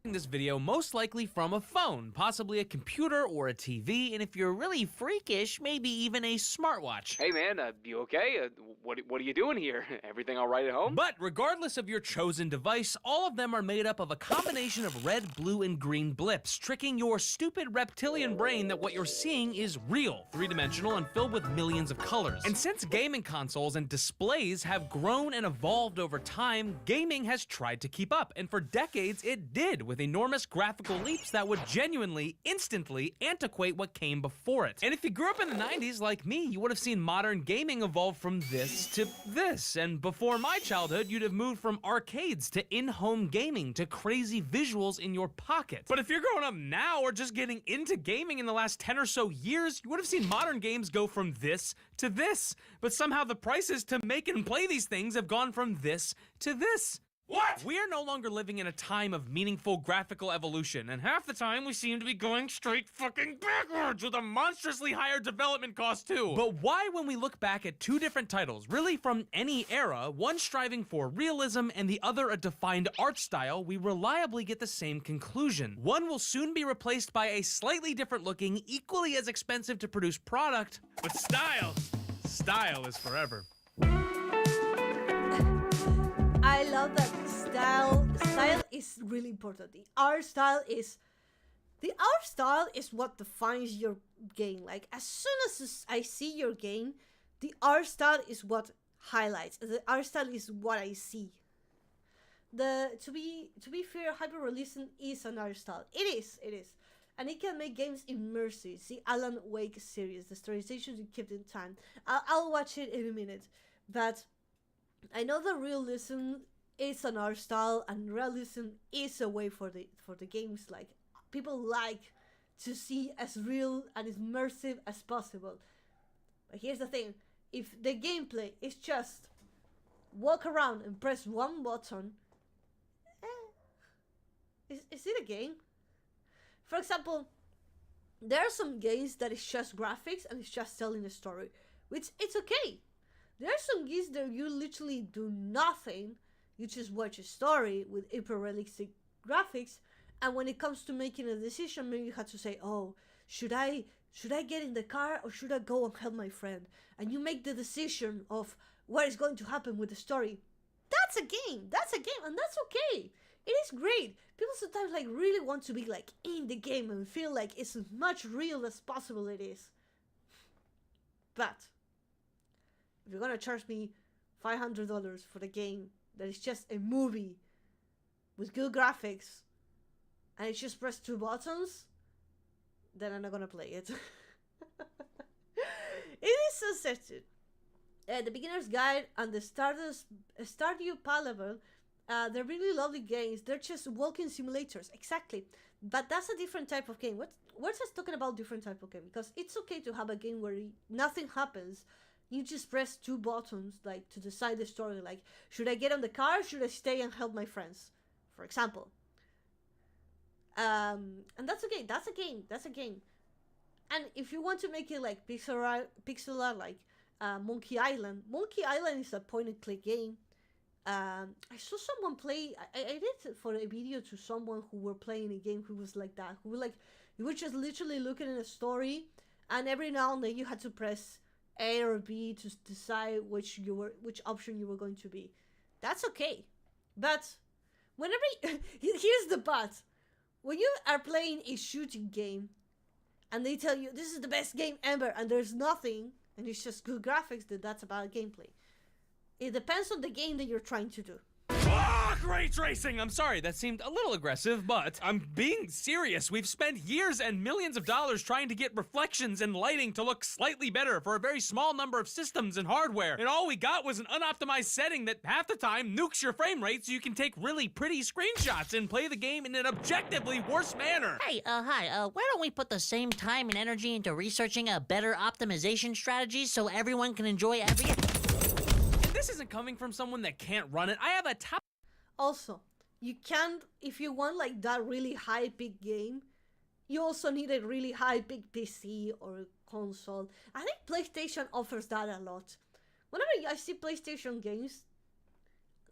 Speaker 2: This video most likely from a phone, possibly a computer or a TV, and if you're really freakish, maybe even a smartwatch.
Speaker 3: Hey man, you okay? What are you doing here? Everything all right at home?
Speaker 2: But regardless of your chosen device, all of them are made up of a combination of red, blue, and green blips, tricking your stupid reptilian brain that what you're seeing is real, 3-dimensional, and filled with millions of colors. And since gaming consoles and displays have grown and evolved over time, gaming has tried to keep up, and for decades it did, with enormous graphical leaps that would genuinely, instantly antiquate what came before it. And if you grew up in the 90s like me, you would have seen modern gaming evolve from this to this. And before my childhood, you'd have moved from arcades to in-home gaming to crazy visuals in your pocket. But if you're growing up now or just getting into gaming in the last 10 or so years, you would have seen modern games go from this to this. But somehow the prices to make and play these things have gone from this to this. What? We are no longer living in a time of meaningful graphical evolution, and half the time we seem to be going straight fucking backwards with a monstrously higher development cost too. But why, when we look back at two different titles, really from any era, one striving for realism and the other a defined art style, we reliably get the same conclusion? One will soon be replaced by a slightly different looking, equally as expensive to produce product, but style is forever.
Speaker 1: I love that style is really important. The art style is what defines your game. Like as soon as I see your game, the art style is what highlights. The art style is what I see. To be fair, hyperrealism is an art style. It is. And it can make games immersive. The Alan Wake series, the storyizations you kept in time. I'll watch it in a minute. But I know that realism is an art style, and realism is a way for the games. Like people like to see as real and immersive as possible. But here's the thing: if the gameplay is just walk around and press one button, is it a game? For example, there are some games that is just graphics and it's just telling a story, which it's okay. There are some games that you literally do nothing. You just watch a story with hyper-realistic graphics, and when it comes to making a decision, maybe you have to say, oh, should I get in the car or should I go and help my friend? And you make the decision of what is going to happen with the story. That's a game, and that's okay. It is great. People sometimes like really want to be like in the game and feel like it's as much real as possible it is. But if you're gonna charge me $500 for the game that is just a movie with good graphics and it's just press 2 buttons, then I'm not gonna play it. It is Sunsetted. The Beginner's Guide and the Stardew Valley, they're really lovely games. They're just walking simulators, exactly. But that's a different type of game. We're just talking about different type of game, because it's okay to have a game where nothing happens. You just press 2 buttons, like, to decide the story. Like, should I get on the car? Should I stay and help my friends? For example. And that's okay. That's a game. That's a game. And if you want to make it like pixel art like Monkey Island. Monkey Island is a point-and-click game. I saw someone play. I did it for a video to someone who were playing a game who was like that. Who were like, you were just literally looking at a story, and every now and then you had to press A or B to decide which option you were going to be. That's okay, but whenever here's the but. When you are playing a shooting game, and they tell you this is the best game ever, and there's nothing, and it's just good graphics, that's about gameplay. It depends on the game that you're trying to do.
Speaker 2: Fuck ray tracing! I'm sorry, that seemed a little aggressive, but I'm being serious. We've spent years and millions of dollars trying to get reflections and lighting to look slightly better for a very small number of systems and hardware, and all we got was an unoptimized setting that half the time nukes your frame rate so you can take really pretty screenshots and play the game in an objectively worse manner.
Speaker 4: Hey, hi, why don't we put the same time and energy into researching a better optimization strategy so everyone can enjoy every...
Speaker 2: This isn't coming from someone that can't run it. I have a top...
Speaker 1: Also, you can't, if you want like that really high peak game, you also need a really high peak PC or console. I think PlayStation offers that a lot. Whenever I see PlayStation games,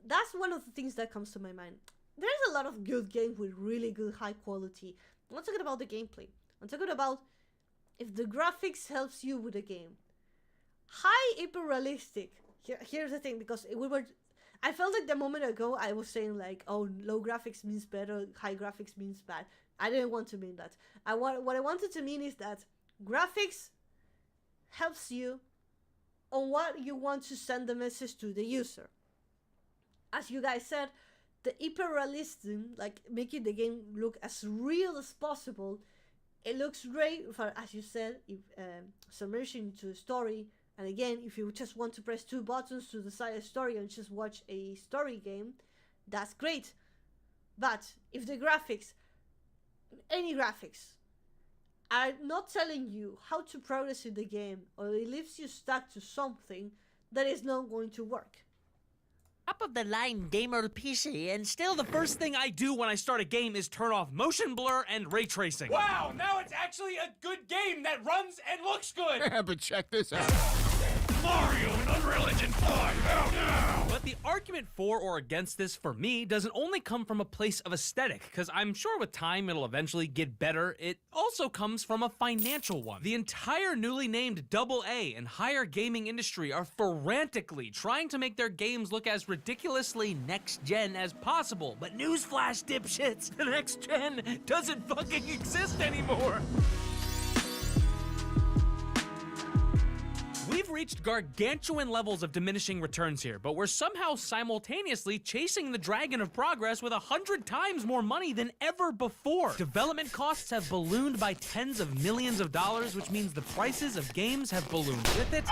Speaker 1: that's one of the things that comes to my mind. There's a lot of good games with really good high quality. I'm not talking about the gameplay. I'm talking about if the graphics helps you with the game. High hyper realistic. Here's the thing, because I felt like the moment ago I was saying like, oh, low graphics means better, high graphics means bad. I didn't want to mean that. What I wanted to mean is that graphics helps you on what you want to send the message to the user. As you guys said, the hyper-realism, like making the game look as real as possible, it looks great for, as you said, if submersion into a story. And again, if you just want to press 2 buttons to decide a story and just watch a story game, that's great. But if the graphics, any graphics, are not telling you how to progress in the game, or it leaves you stuck to something, that is not going to work.
Speaker 4: Top of the line gamer PC, and still the
Speaker 2: First thing I do when I start a game is turn off motion blur and ray tracing. Wow, now it's actually a good game that runs and looks good!
Speaker 5: But check this out.
Speaker 2: Mario in Unreal Engine 5 out now! But the argument for or against this, for me, doesn't only come from a place of aesthetic, because I'm sure with time it'll eventually get better. It also comes from a financial one. The entire newly named AA and higher gaming industry are frantically trying to make their games look as ridiculously next-gen as possible. But newsflash, dipshits, the next-gen doesn't fucking exist anymore! We've reached gargantuan levels of diminishing returns here, but we're somehow simultaneously chasing the dragon of progress with 100 times more money than ever before. Development costs have ballooned by tens of millions of dollars, which means the prices of games have ballooned with it.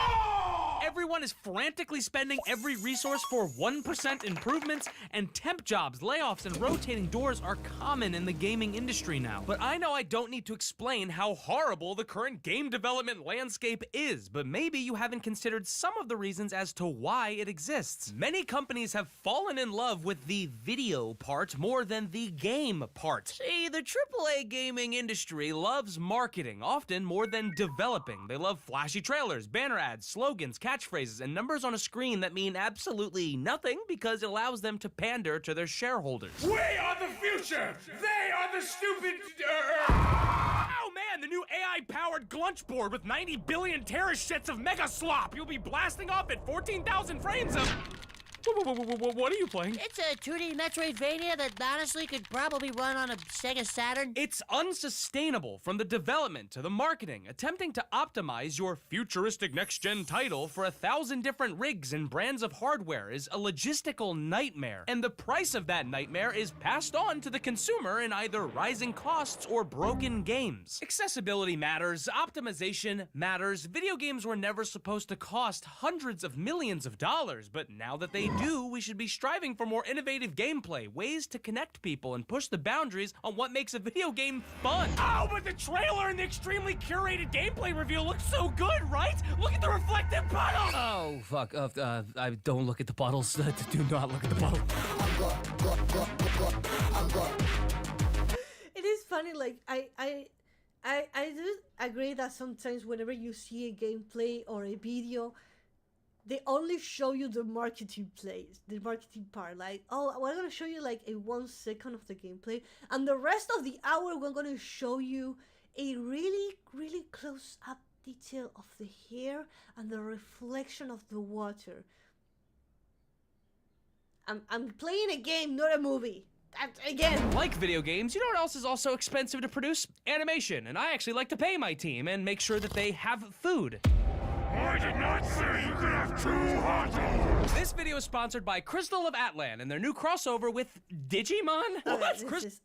Speaker 2: Everyone is frantically spending every resource for 1% improvements, and temp jobs, layoffs, and rotating doors are common in the gaming industry now. But I know I don't need to explain how horrible the current game development landscape is, but maybe you haven't considered some of the reasons as to why it exists. Many companies have fallen in love with the video part more than the game part. See, the AAA gaming industry loves marketing, often more than developing. They love flashy trailers, banner ads, slogans, catchphrases and numbers on a screen that mean absolutely nothing because it allows them to pander to their shareholders.
Speaker 5: We are the future! They are the stupid...
Speaker 2: Oh man, the new AI-powered glunch board with 90 billion terashits of mega slop! You'll be blasting off at 14,000 frames of... What are you playing?
Speaker 4: It's a 2D Metroidvania that honestly could probably run on a Sega Saturn.
Speaker 2: It's unsustainable from the development to the marketing. Attempting to optimize your futuristic next-gen title for 1,000 different rigs and brands of hardware is a logistical nightmare. And the price of that nightmare is passed on to the consumer in either rising costs or broken games. Accessibility matters, optimization matters. Video games were never supposed to cost hundreds of millions of dollars, but now that they do, we should be striving for more innovative gameplay, ways to connect people and push the boundaries on what makes a video game fun.
Speaker 5: Oh, but the trailer and the extremely curated gameplay reveal look so good, right? Look at the reflective puddles!
Speaker 2: Oh, fuck. I don't look at the bottles. Do not look at the bottle.
Speaker 1: It is funny, like, I do agree that sometimes whenever you see a gameplay or a video, they only show you the marketing part. Like, oh, we're gonna show you like a 1 second of the gameplay, and the rest of the hour we're gonna show you a really, really close up detail of the hair and the reflection of the water. I'm playing a game, not a movie. Again.
Speaker 2: Like video games, you know what else is also expensive to produce? Animation. And I actually like to pay my team and make sure that they have food.
Speaker 5: I did not say you could have 2 hot dogs!
Speaker 2: This video is sponsored by Crystal of Atlan and their new crossover with Digimon?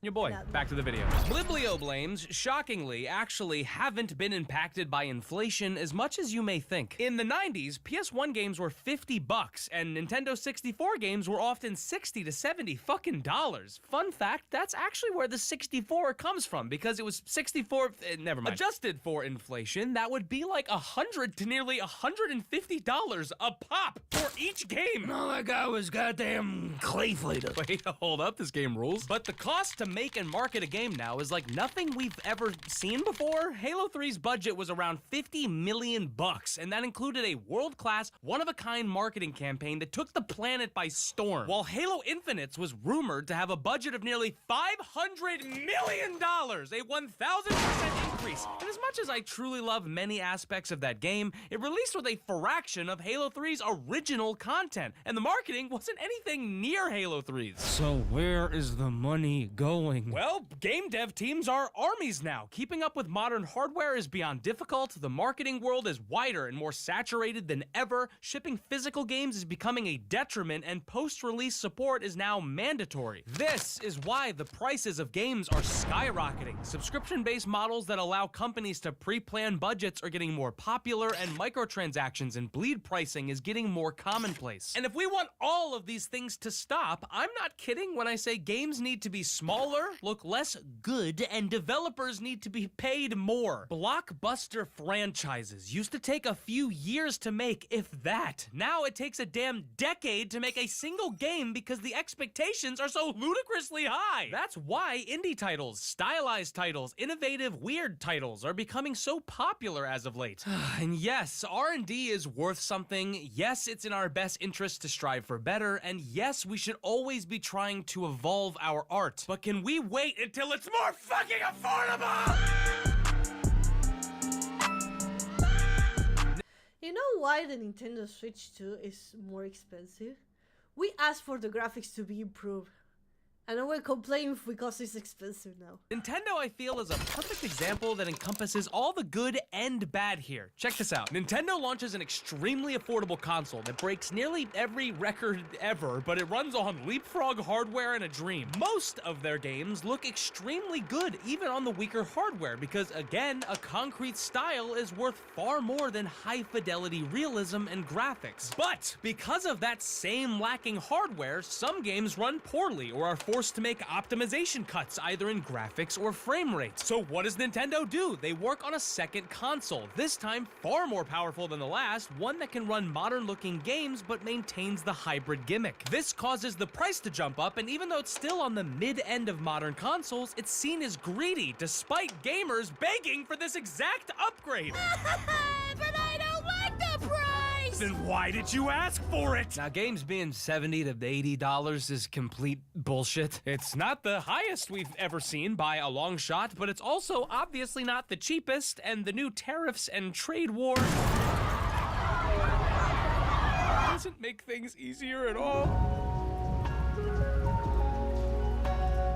Speaker 2: Your boy, back to the video. Biblioblames, shockingly, actually haven't been impacted by inflation as much as you may think. In the 90s, PS1 games were $50 and Nintendo 64 games were often $60 to $70 fucking dollars. Fun fact, that's actually where the 64 comes from because it was 64, never mind. Adjusted for inflation, that would be like $100 to nearly $150 a pop for each game.
Speaker 5: All I got was goddamn clay fighters.
Speaker 2: Wait, hold up, this game rules. But the cost to make and market a game now is like nothing we've ever seen before. Halo 3's budget was around $50 million, and that included a world-class, one-of-a-kind marketing campaign that took the planet by storm. While Halo Infinite's was rumored to have a budget of nearly $500 million, a 1,000% increase. And as much as I truly love many aspects of that game, it released with a fraction of Halo 3's original content, and the marketing wasn't anything near Halo 3's.
Speaker 5: So where is the money going?
Speaker 2: Well, game dev teams are armies now. Keeping up with modern hardware is beyond difficult. The marketing world is wider and more saturated than ever. Shipping physical games is becoming a detriment, and post-release support is now mandatory. This is why the prices of games are skyrocketing. Subscription-based models that allow companies to pre-plan budgets are getting more popular, and microtransactions and bleed pricing is getting more commonplace. And if we want all of these things to stop, I'm not kidding when I say games need to be smaller, look less good, and developers need to be paid more. Blockbuster franchises used to take a few years to make, if that. Now it takes a damn decade to make a single game because the expectations are so ludicrously high. That's why indie titles, stylized titles, innovative, weird titles are becoming so popular as of late. And yes, R&D is worth something. Yes, it's in our best interest to strive for better. And yes, we should always be trying to evolve our art. But can we wait until it's more fucking affordable?
Speaker 1: You know why the Nintendo Switch 2 is more expensive? We asked for the graphics to be improved. And then we're complaining because it's expensive now.
Speaker 2: Nintendo, I feel, is a perfect example that encompasses all the good and bad here. Check this out. Nintendo launches an extremely affordable console that breaks nearly every record ever, but it runs on leapfrog hardware and a dream. Most of their games look extremely good, even on the weaker hardware, because again, a concrete style is worth far more than high-fidelity realism and graphics. But because of that same lacking hardware, some games run poorly or are forced to make optimization cuts either in graphics or frame rates. So what does Nintendo do? They work on a second console, this time far more powerful than the last, one that can run modern looking games but maintains the hybrid gimmick. This causes the price to jump up, and even though it's still on the mid-end of modern consoles, it's seen as greedy despite gamers begging for this exact upgrade.
Speaker 4: But I don't like the price!
Speaker 1: graphics.
Speaker 5: Then why did you ask for it?
Speaker 2: Now, games being $70 to $80 is complete bullshit. It's not the highest we've ever seen by a long shot, but it's also obviously not the cheapest, and the new tariffs and trade war doesn't make things easier at all.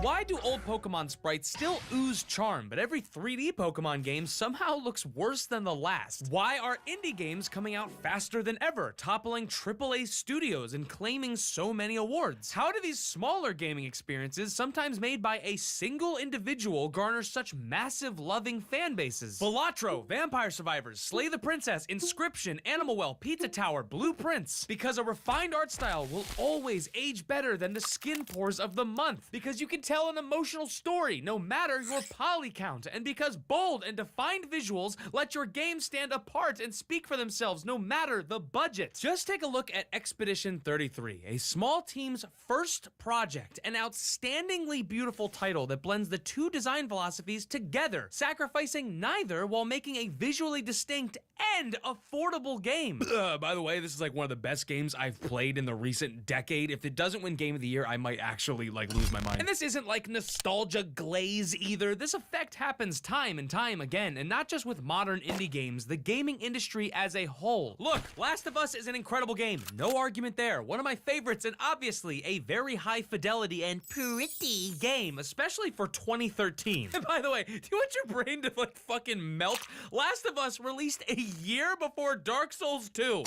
Speaker 2: Why do old Pokemon sprites still ooze charm, but every 3D Pokemon game somehow looks worse than the last? Why are indie games coming out faster than ever, toppling AAA studios and claiming so many awards? How do these smaller gaming experiences, sometimes made by a single individual, garner such massive loving fan bases? Balatro, Vampire Survivors, Slay the Princess, Inscription, Animal Well, Pizza Tower, Blueprints. Because a refined art style will always age better than the skin pores of the month. Because you can tell an emotional story, no matter your poly count, and because bold and defined visuals let your game stand apart and speak for themselves, no matter the budget. Just take a look at Expedition 33, a small team's first project, an outstandingly beautiful title that blends the two design philosophies together, sacrificing neither while making a visually distinct and affordable game. By the way, this is like one of the best games I've played in the recent decade. If it doesn't win Game of the Year, I might actually like lose my mind. And this isn't like nostalgia glaze either. This effect happens time and time again, and not just with modern indie games, the gaming industry as a whole. Look, Last of Us is an incredible game. No argument there. One of my favorites, and obviously a very high fidelity and pretty game, especially for 2013. And by the way, do you want your brain to like fucking melt? Last of Us released a year before Dark Souls 2.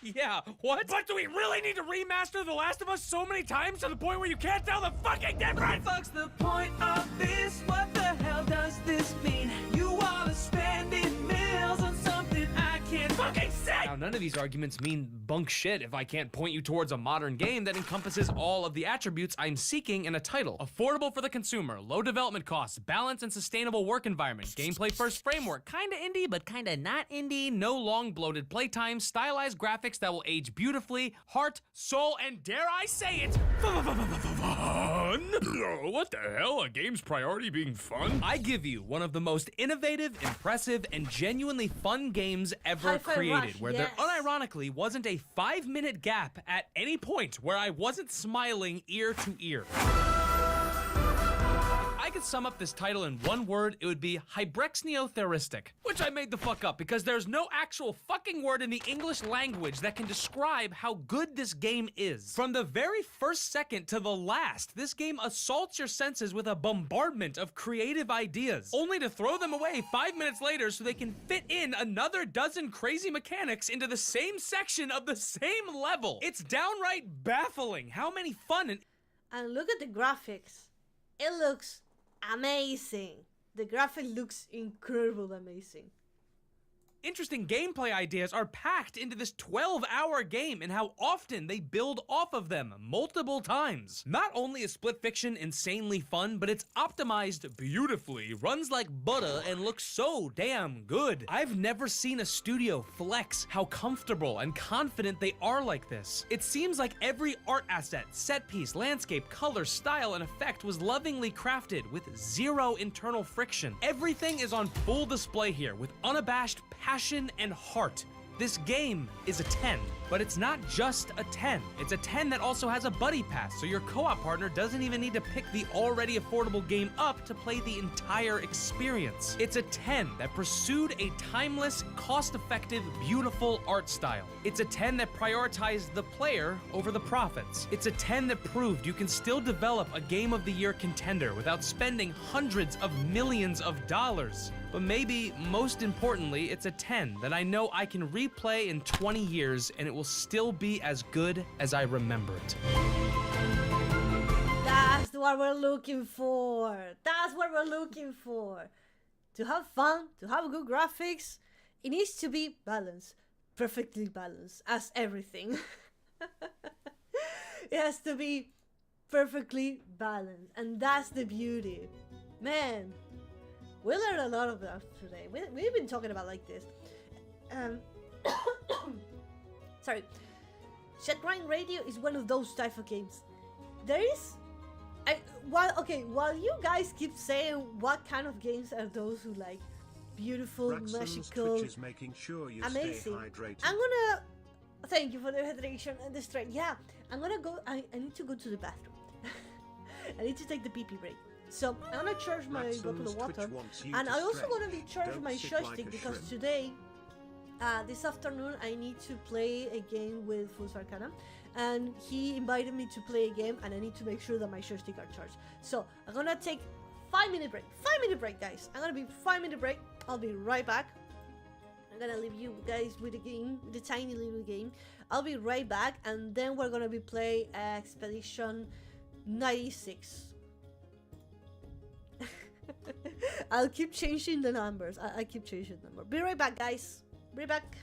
Speaker 2: Yeah, what?
Speaker 5: But do we really need to remaster The Last of Us so many times to the point where you can't tell the fucking difference?
Speaker 6: What the fuck's the point of this? What the hell does this mean? You all are spending meals on something I can't fucking say!
Speaker 2: Now, none of these arguments mean bunk shit if I can't point you towards a modern game that encompasses all of the attributes I'm seeking in a title. Affordable for the consumer, low development costs, balanced and sustainable work environment, gameplay first framework, kinda indie but kinda not indie, no long bloated playtime, stylized graphics that will age beautifully, heart, soul, and dare I say it, fun? What the hell? A game's priority being fun? I give you one of the most innovative, impressive, and genuinely fun games ever
Speaker 1: Hi-Fi
Speaker 2: created,
Speaker 1: Rush,
Speaker 2: where
Speaker 1: yes.
Speaker 2: there unironically wasn't a 5-minute gap at any point where I wasn't smiling ear to ear. If I could sum up this title in one word, it would be hybrexneotheristic, which I made the fuck up because there's no actual fucking word in the English language that can describe how good this game is. From the very first second to the last, this game assaults your senses with a bombardment of creative ideas, only to throw them away 5 minutes later so they can fit in another dozen crazy mechanics into the same section of the same level. It's downright baffling how many fun
Speaker 1: And look at the graphics. It looks amazing. The graphic looks incredible amazing.
Speaker 2: interesting gameplay ideas are packed into this 12-hour game, and how often they build off of them multiple times. Not only is Split Fiction insanely fun, but it's optimized beautifully, runs like butter, and looks so damn good. I've never seen a studio flex how comfortable and confident they are like this. It seems like every art asset, set piece, landscape, color, style, and effect was lovingly crafted with zero internal friction. Everything is on full display here with unabashed passion and heart. This game is a 10, but it's not just a 10. It's a 10 that also has a buddy pass, so your co-op partner doesn't even need to pick the already affordable game up to play the entire experience. It's a 10 that pursued a timeless, cost-effective, beautiful art style. It's a 10 that prioritized the player over the profits. It's a 10 that proved you can still develop a Game of the Year contender without spending hundreds of millions of dollars. But maybe, most importantly, it's a 10 that I know I can replay in 20 years and it will still be as good as I remember it.
Speaker 1: That's what we're looking for. That's what we're looking for. To have fun, to have good graphics, it needs to be balanced. Perfectly balanced, as everything. It has to be perfectly balanced, and that's the beauty. Man, we learned a lot of that today. We've been talking about like this. Sorry. Shotgun Radio is one of those type of games. There is... while you guys keep saying what kind of games are those who like beautiful,
Speaker 7: Braxton's
Speaker 1: magical,
Speaker 7: Twitch is making sure you
Speaker 1: amazing.
Speaker 7: stay hydrated.
Speaker 1: I'm gonna Thank you for the hydration and the strength. Yeah, I'm gonna go. I need to go to the bathroom. I need to take the pee-pee break. So I'm gonna charge my bottle of water, and I also gonna be charging my joystick because today, this afternoon, I need to play a game with Fus Arcana, and he invited me to play a game, and I need to make sure that my joystick are charged. So I'm gonna take 5-minute break. 5-minute break, guys. I'm gonna be 5-minute break. I'll be right back. I'm gonna leave you guys with the game, the tiny little game. I'll be right back, and then we're gonna be play Expedition 96. I'll keep changing the numbers. I keep changing the number. Be right back, guys. Be back.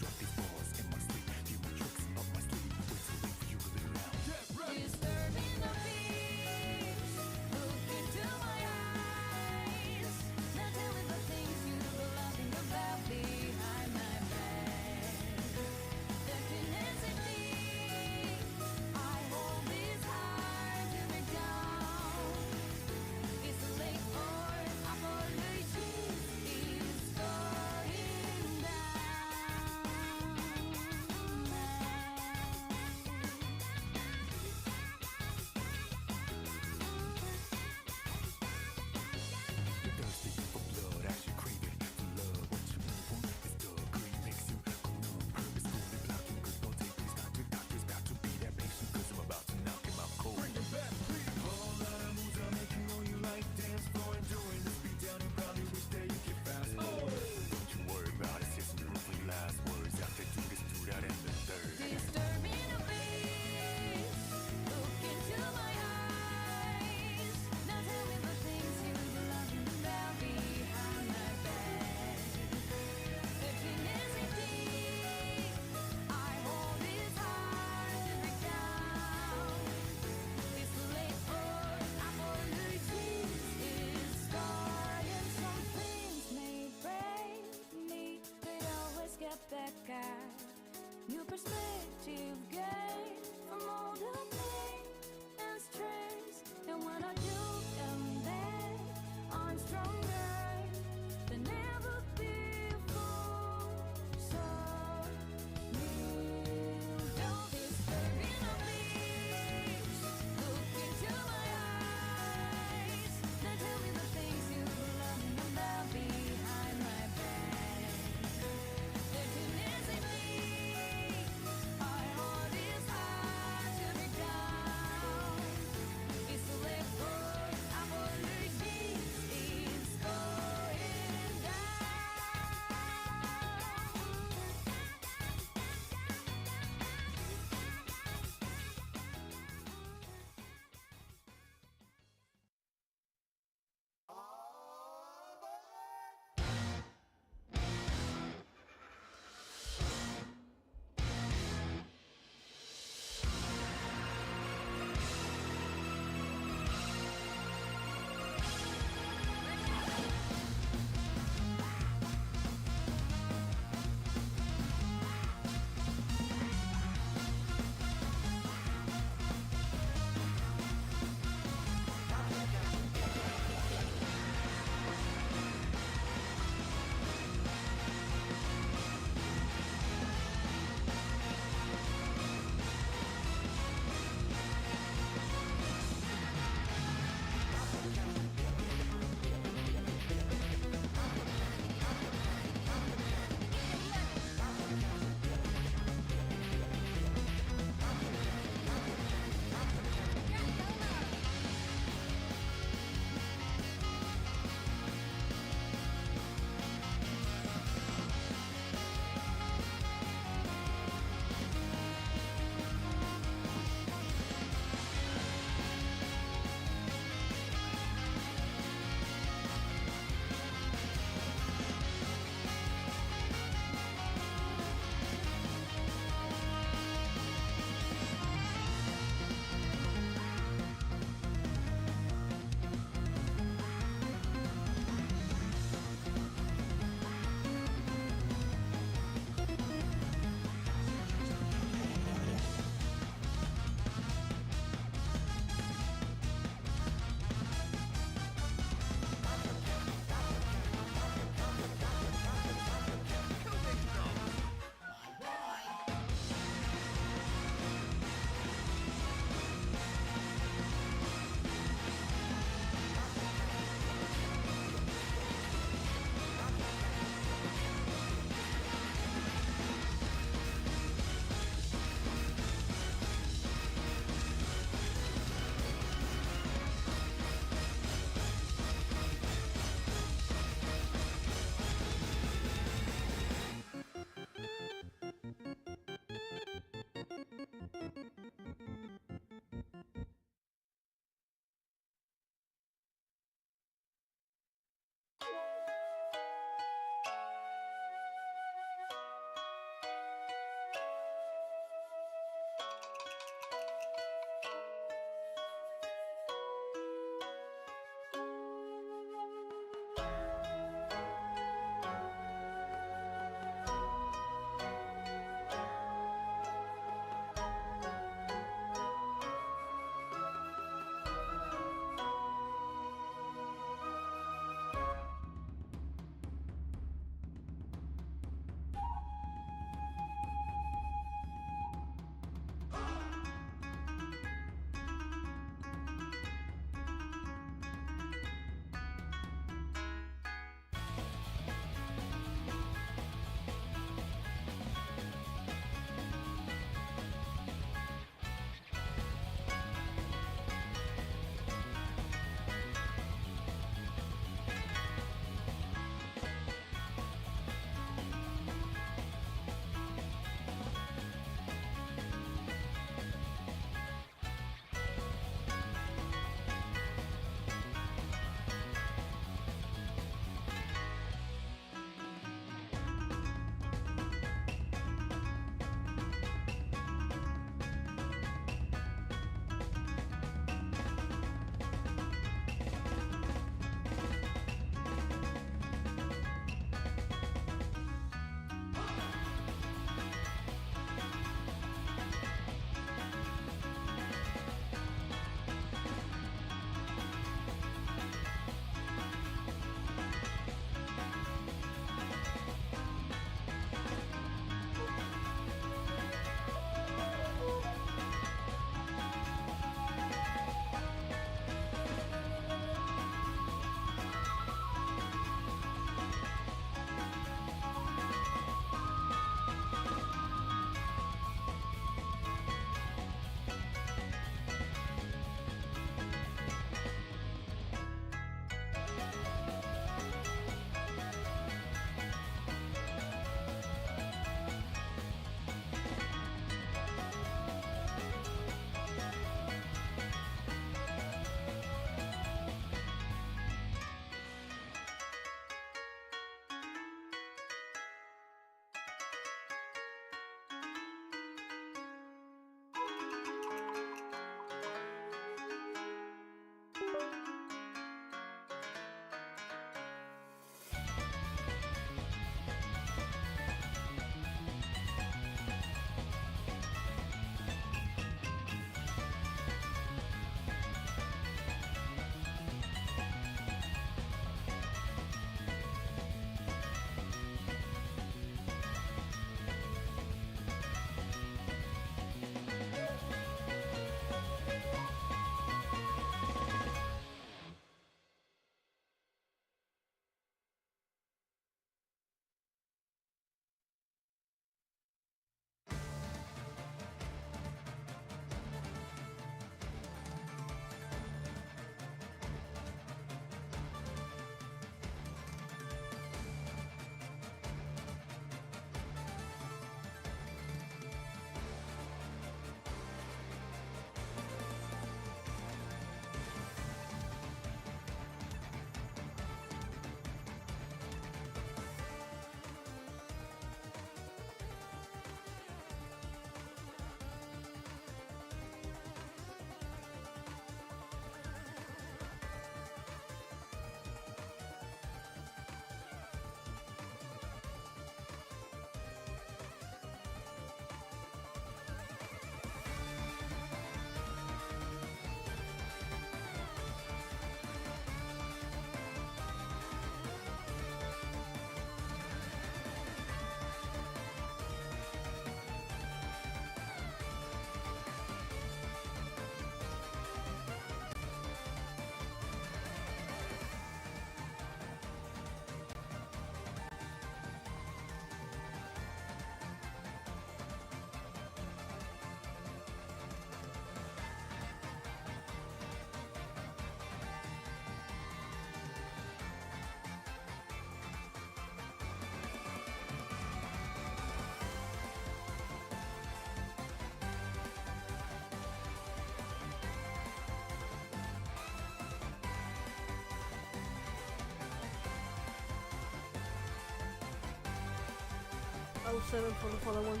Speaker 1: level 7 for the other one.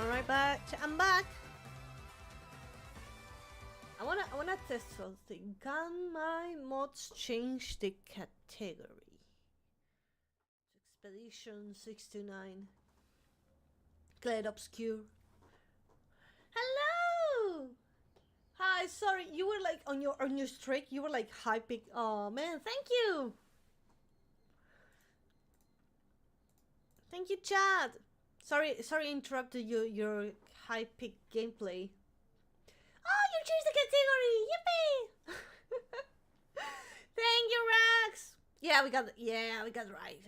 Speaker 1: Alright, I'm back. I wanna test something. Can my mods change the category? Expedition 69. Glad obscure. Hello! Hi, sorry, you were like on your streak, you were like hyping. Oh man, thank you! Thank you, Chad! Sorry, interrupted your high pick gameplay. Oh, you changed the category! Yippee! Thank you, Rax! Yeah, we got it right.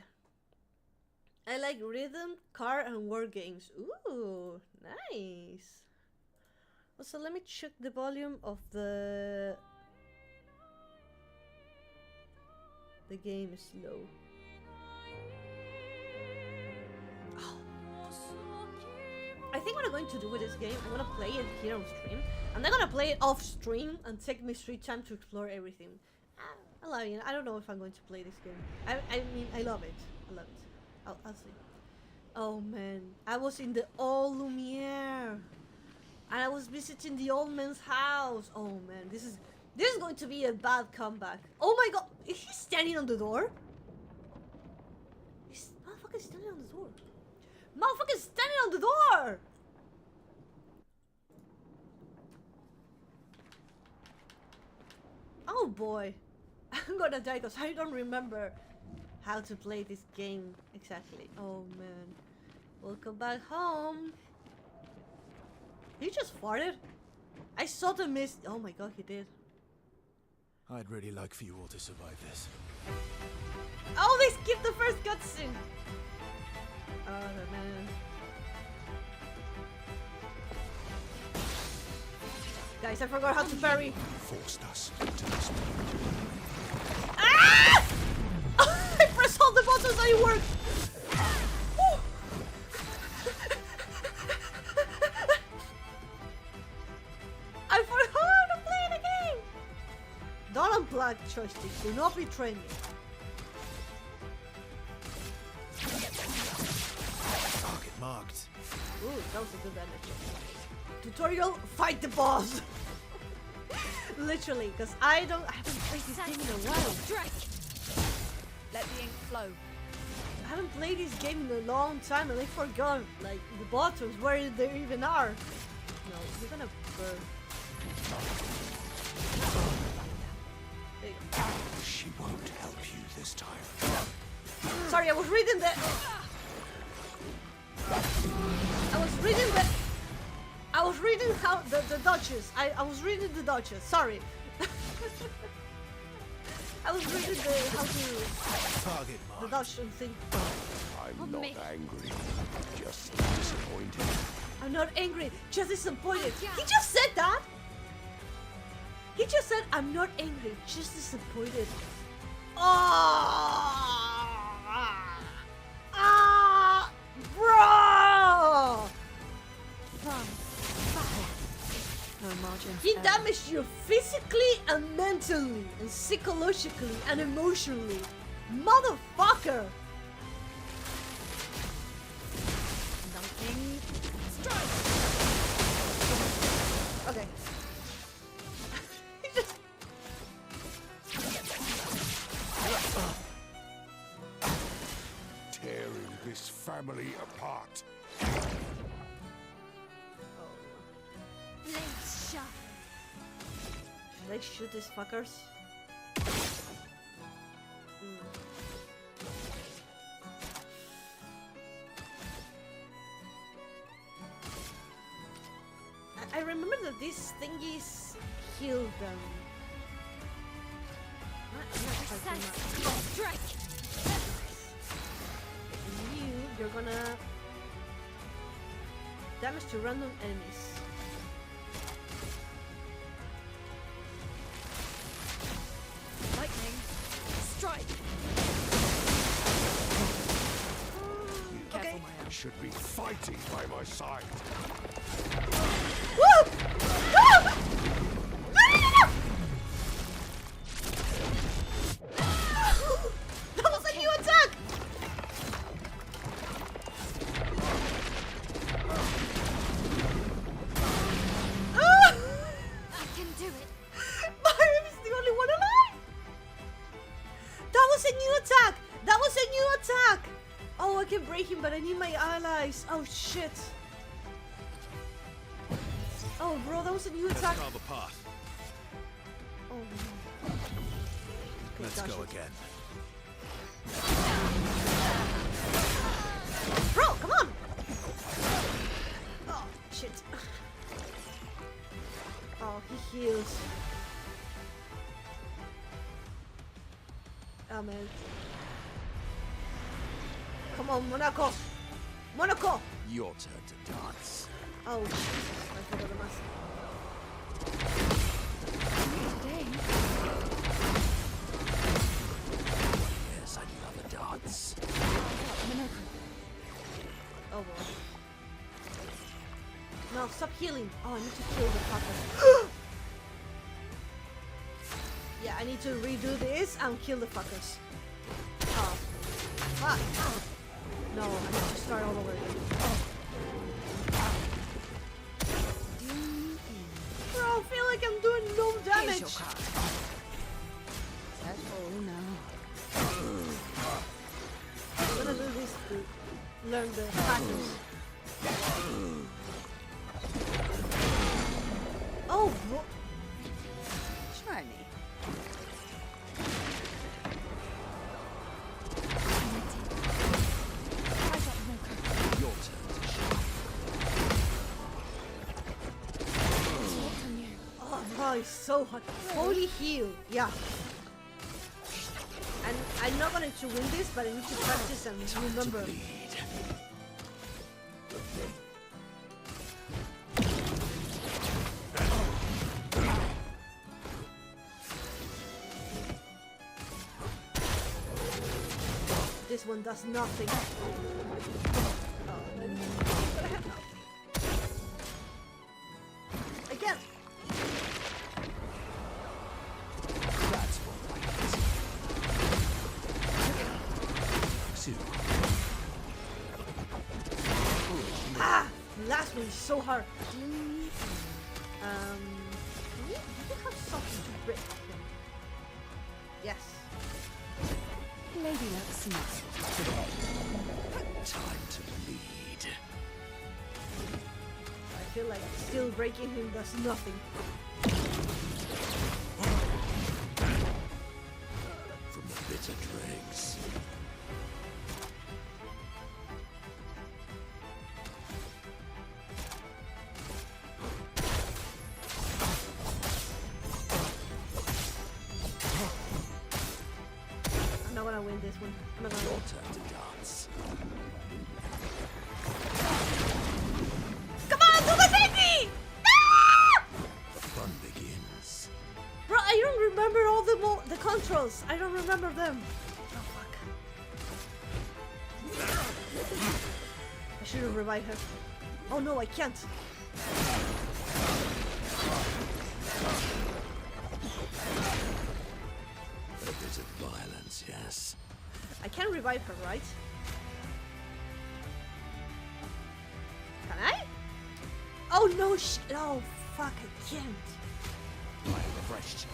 Speaker 1: I like rhythm, car, and war games. Ooh, nice. Also, let me check the volume of the game is low. Oh. I think what I'm going to do with this game, I'm gonna play it here on stream, and then I'm gonna play it off stream and take me free time to explore everything. I love it. I don't know if I'm going to play this game. I mean, I love it. I love it. I'll see. Oh man, I was in the old Lumiere, and I was visiting the old man's house. Oh man, this is going to be a bad comeback. Oh my god, is he standing on the door? He's motherfucking standing on the door. Motherfucking standing on the door. Oh boy, I'm gonna die because I don't remember how to play this game exactly. Oh man. Welcome back home. He just farted? I saw the mist. Oh my god, he did.
Speaker 7: I'd really like for you all to survive this.
Speaker 1: Oh, they skipped the first cutscene. Oh man. Guys, I forgot how to parry.
Speaker 7: Forced us into this.
Speaker 1: Ah! I pressed all the buttons and it worked. I forgot how to play the game. Don't unplug joystick. Do not betray me.
Speaker 7: Target marked.
Speaker 1: Ooh, that was a good damage. Tutorial, fight the boss. Literally, because I haven't played this game in a while.
Speaker 8: Let the ink flow.
Speaker 1: I haven't played this game in a long time and I forgot like the buttons where they even are. No, you're gonna burn. There you go.
Speaker 7: She won't help you this time.
Speaker 1: Sorry, I was reading the how the dodges. I was reading the dodges. Sorry. I was reading how to
Speaker 7: Target
Speaker 1: the
Speaker 7: marked.
Speaker 1: dodge and thing.
Speaker 7: I'm not angry, just disappointed.
Speaker 1: I'm not angry, just disappointed. He just said that. He just said, I'm not angry, just disappointed. Bro! He damaged you physically and mentally and psychologically and emotionally. Motherfucker! Okay.
Speaker 7: Tearing this family apart.
Speaker 8: Blades sharp.
Speaker 1: Should I shoot these fuckers? I remember that these thingies heal them.
Speaker 8: Strike.
Speaker 1: You're gonna damage to random enemies.
Speaker 8: Lightning. Strike.
Speaker 1: Okay.
Speaker 7: I should be fighting by my side.
Speaker 1: Woo! Woo! That was a new attack! attack! Oh, I can break him, but I need my allies. Oh, shit. Oh, bro, that was a new attack.
Speaker 7: Carve a path.
Speaker 1: Oh, no. Okay,
Speaker 7: Let's
Speaker 1: dodge
Speaker 7: go
Speaker 1: it.
Speaker 7: again.
Speaker 1: Bro, come on! Oh, shit. Oh, he heals. Oh, man. Come on, Monaco! Monaco!
Speaker 7: Your turn to dance.
Speaker 1: Oh, I forgot the mask.
Speaker 8: Today.
Speaker 7: Yes, I love a dance.
Speaker 1: Oh, boy. No, stop healing. Oh, I need to kill the fuckers. Yeah, I need to redo this and kill the fuckers. Oh. Fuck. No, I need to start all over again. Bro, I feel like I'm doing no damage. I'm gonna do this to learn the patterns. Oh, bro.
Speaker 8: Try me.
Speaker 7: Your turn to shine.
Speaker 1: Oh, bro, it's so hot. Holy heal. Yeah. And I'm not going to win this, but I need to practice and remember.
Speaker 7: To bleed.
Speaker 1: This one does nothing. Oh, again.
Speaker 7: That's what I like. Two.
Speaker 1: Ah, last one is so hard. Do you have something to break? Yes.
Speaker 8: Lady looks nice.
Speaker 7: Time to bleed.
Speaker 1: I feel like still breaking him does nothing.
Speaker 7: From the bitter dregs.
Speaker 1: I'm not gonna win this one. I'm not gonna
Speaker 7: Your
Speaker 1: win.
Speaker 7: turn to dance.
Speaker 1: Come on, do the baby! Ah!
Speaker 7: The fun begins.
Speaker 1: Bro, I don't remember all the controls. I don't remember them. Oh fuck. I should have revived her. Oh no, I can't.
Speaker 7: A bit of violence, yes.
Speaker 1: I can revive her, right? Can I? Oh no, oh fuck, I can't.
Speaker 7: I am refreshed.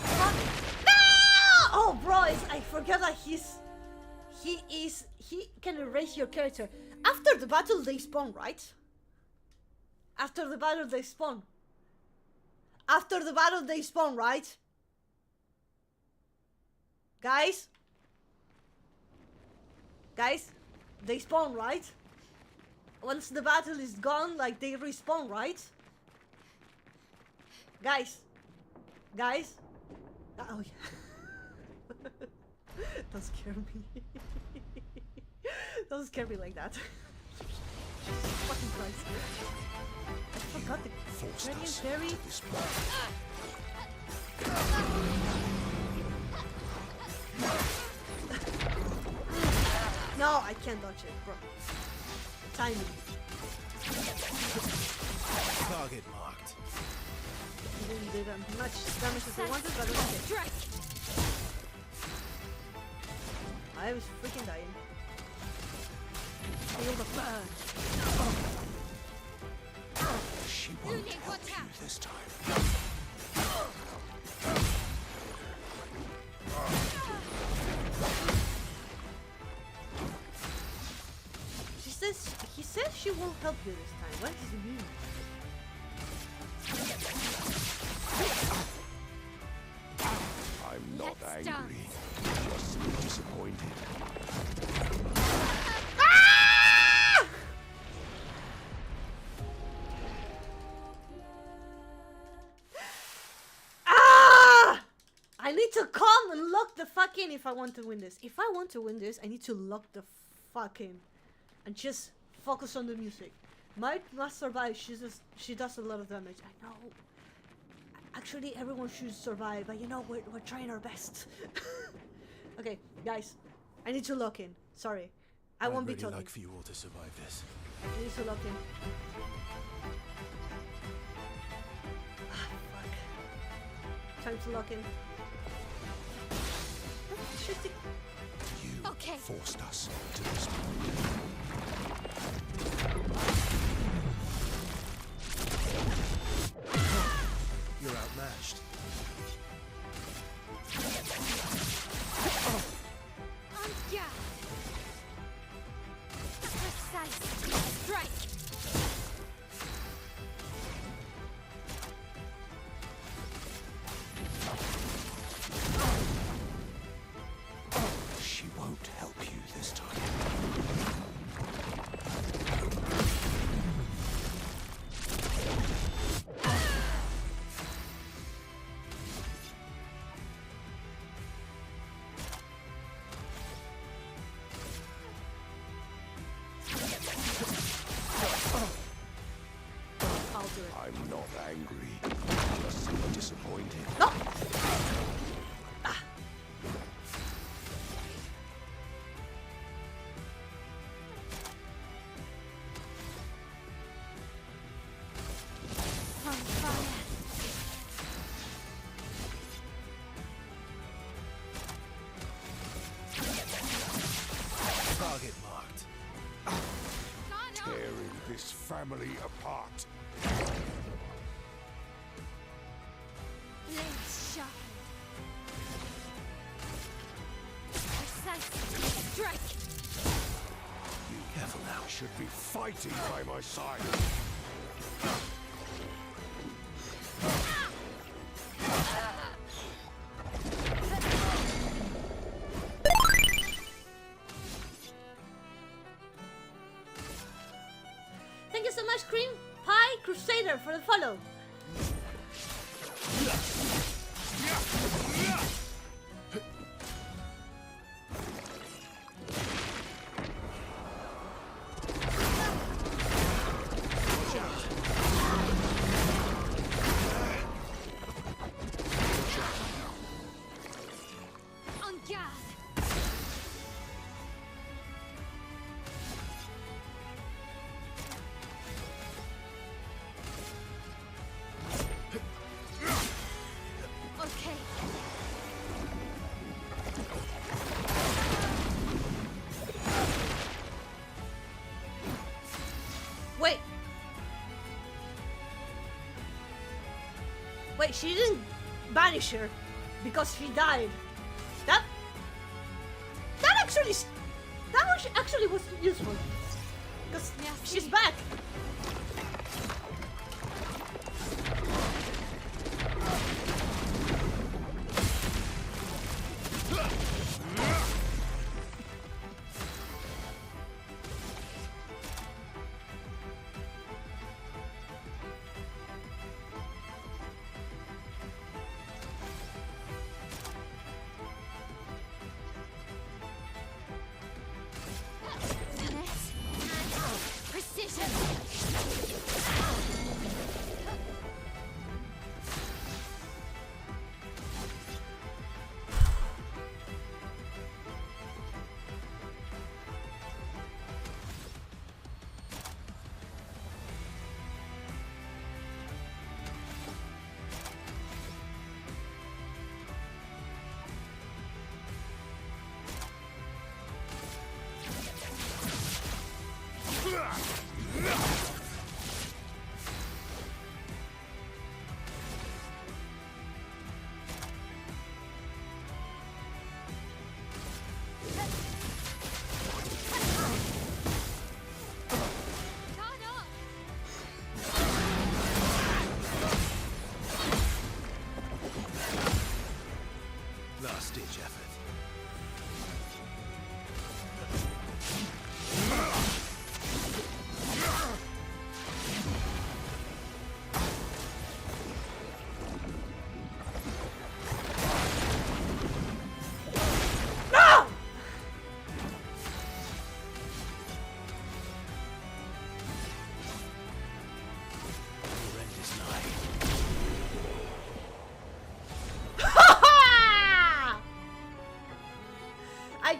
Speaker 1: Fuck. No! Oh bro, I forgot that he can erase your character. After the battle they spawn, right? After the battle they spawn. After the battle they spawn, right? Guys? Guys? They spawn, right? Once the battle is gone, like, they respawn, right? Guys? Guys? Oh, yeah. Don't scare me. Don't scare me like that. Jesus fucking Christ. I forgot the
Speaker 7: Forced
Speaker 1: Guardian
Speaker 7: us
Speaker 1: Fairy.
Speaker 7: to this point.
Speaker 1: No, I can't dodge it, bro. Timing.
Speaker 7: Target marked.
Speaker 1: Didn't do that much damage as I wanted, but okay. I was freaking dying. Feel the burn.
Speaker 7: She won't help you this time.
Speaker 1: you this time. What does it mean?
Speaker 9: I'm not
Speaker 8: Let's
Speaker 9: angry, just disappointed.
Speaker 1: Ah! I need to come and lock the fuck in if I want to win this. If I want to win this, I need to lock the fuck in. And just focus on the music. Might must survive, she does a lot of damage. I know. Actually, everyone should survive, but you know, we're trying our best. Okay, guys. I need to lock in. Sorry. I won't be
Speaker 7: I'd
Speaker 1: talking.
Speaker 7: really like for you all to survive this.
Speaker 1: I need to lock in. Ah, fuck. Time to lock in. Shit.
Speaker 9: You
Speaker 8: Okay.
Speaker 9: forced us to this point.
Speaker 7: You're outmatched.
Speaker 8: Yeah. Precise strike.
Speaker 9: She won't help you this time.
Speaker 1: I'll do it.
Speaker 9: I'm not angry, just disappointed.
Speaker 1: No!
Speaker 8: On fire.
Speaker 7: Target marked.
Speaker 9: Tearing this family apart.
Speaker 8: Blades sharpened. Precise strike.
Speaker 7: Careful now.
Speaker 9: Should be fighting by my side.
Speaker 1: Thank you so much, Cream Pie Crusader, for the follow.
Speaker 8: On guard. Okay.
Speaker 1: Wait. Wait, she didn't banish her because he died. That actually was useful. Because she's back.
Speaker 8: Finesse and precision.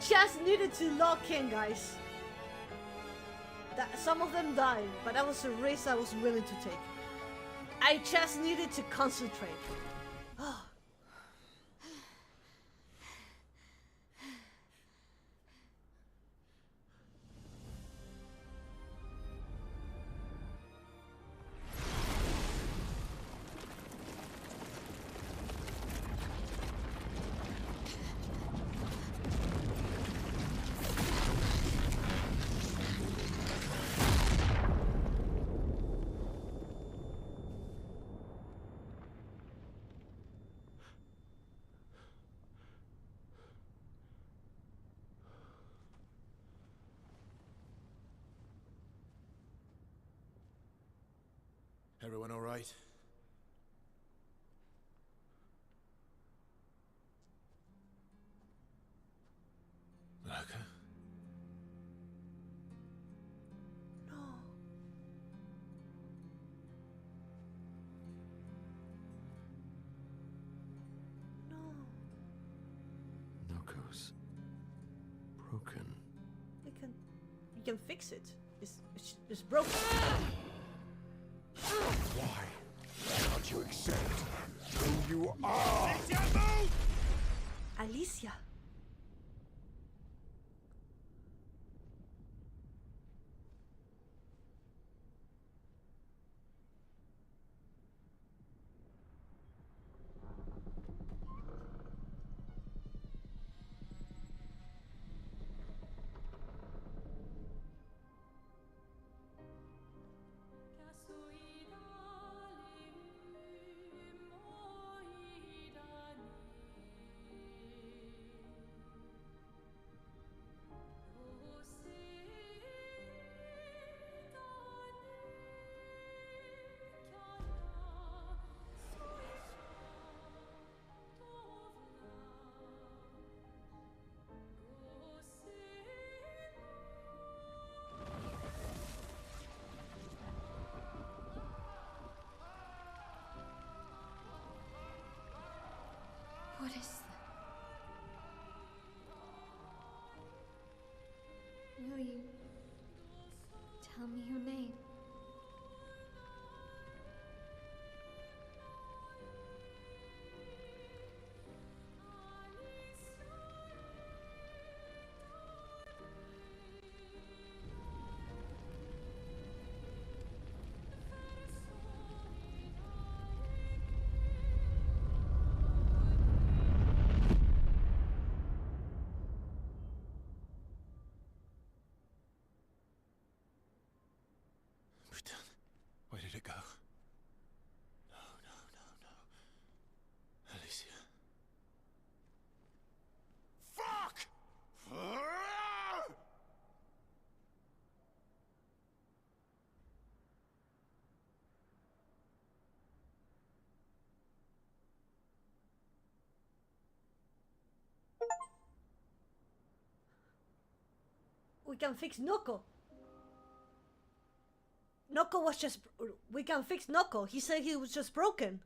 Speaker 1: just needed to lock in, guys. Some of them died, but that was a risk I was willing to take. I just needed to concentrate.
Speaker 7: Everyone all right? Lurker?
Speaker 1: No. No.
Speaker 9: Noko's broken.
Speaker 1: We can fix it. It's broken.
Speaker 9: Why can't you accept who you are?
Speaker 1: Alicia.
Speaker 8: What is that? Will you tell me your name?
Speaker 7: Where did it go? No. Alicia.
Speaker 9: Fuck!
Speaker 1: We can fix Noko. Noko was just... We can fix Noko. He said he was just broken.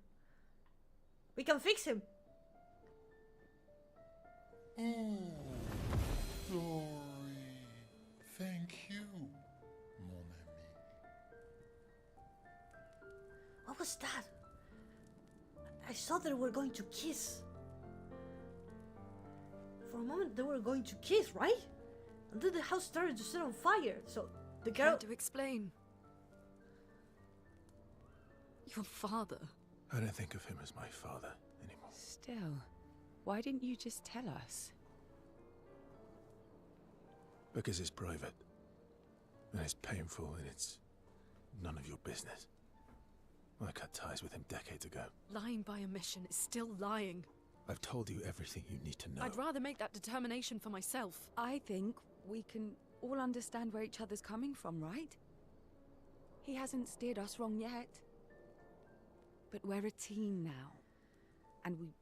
Speaker 1: We can fix him.
Speaker 9: Oh, sorry. Thank you, mon ami.
Speaker 1: What was that? I thought they were going to kiss. For a moment they were going to kiss, right? And then the house started to set on fire, so the girl...
Speaker 10: To explain. Your father.
Speaker 7: I don't think of him as my father anymore.
Speaker 10: Still, why didn't you just tell us?
Speaker 7: Because it's private. And it's painful and it's none of your business. I cut ties with him decades ago.
Speaker 10: Lying by omission is still lying.
Speaker 7: I've told you everything you need to know.
Speaker 10: I'd rather make that determination for myself.
Speaker 11: I think we can all understand where each other's coming from, right? He hasn't steered us wrong yet. But we're a team now. And we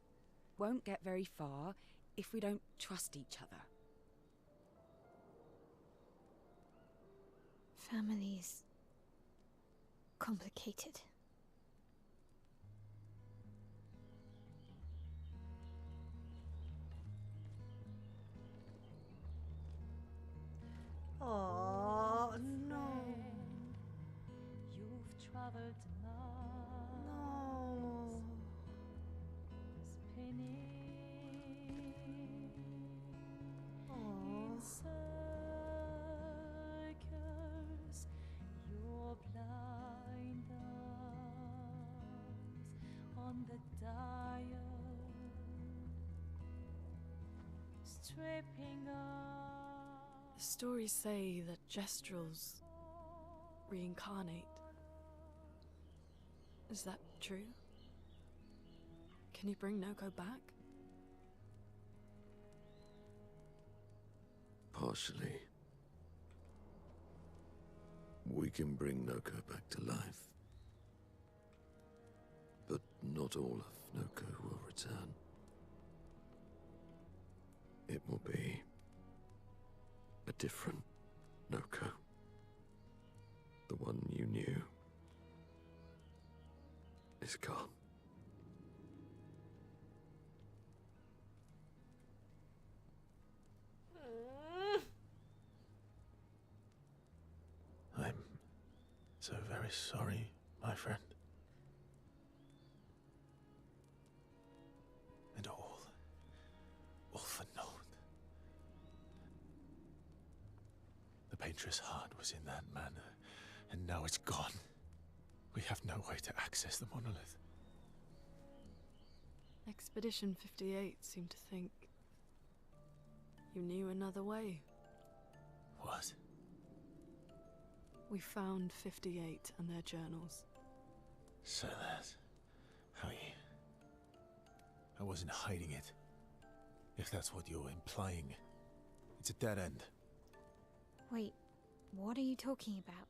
Speaker 11: won't get very far if we don't trust each other.
Speaker 8: Family's complicated.
Speaker 6: traveled miles,
Speaker 1: No.
Speaker 6: spinning in
Speaker 1: Aw.
Speaker 6: circles, your blind eyes on the dial, stripping off.
Speaker 10: The stories say that gestrels reincarnate. Is that true? Can you bring Noko back?
Speaker 9: Partially. We can bring Noko back to life. But not all of Noko will return. It will be a different Noko. The one you knew is gone.
Speaker 7: I'm so very sorry, my friend. And all for naught. The painter's heart was in that manor, and now it's gone. We have no way to access the monolith.
Speaker 10: Expedition 58 seemed to think you knew another way.
Speaker 7: What?
Speaker 10: We found 58 and their journals.
Speaker 7: So that's how you... I wasn't hiding it. If that's what you're implying. It's a dead end.
Speaker 8: Wait, what are you talking about?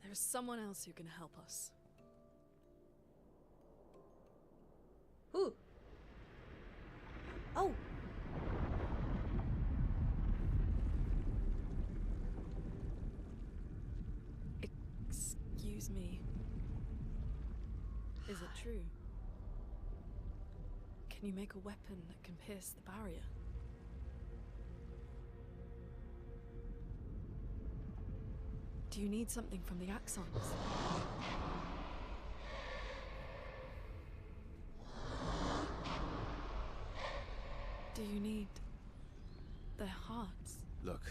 Speaker 10: There is someone else who can help us.
Speaker 1: Who? Oh.
Speaker 10: Excuse me. Is it true? Can you make a weapon that can pierce the barrier? Do you need something from the Axons? Do you need their hearts?
Speaker 7: Look,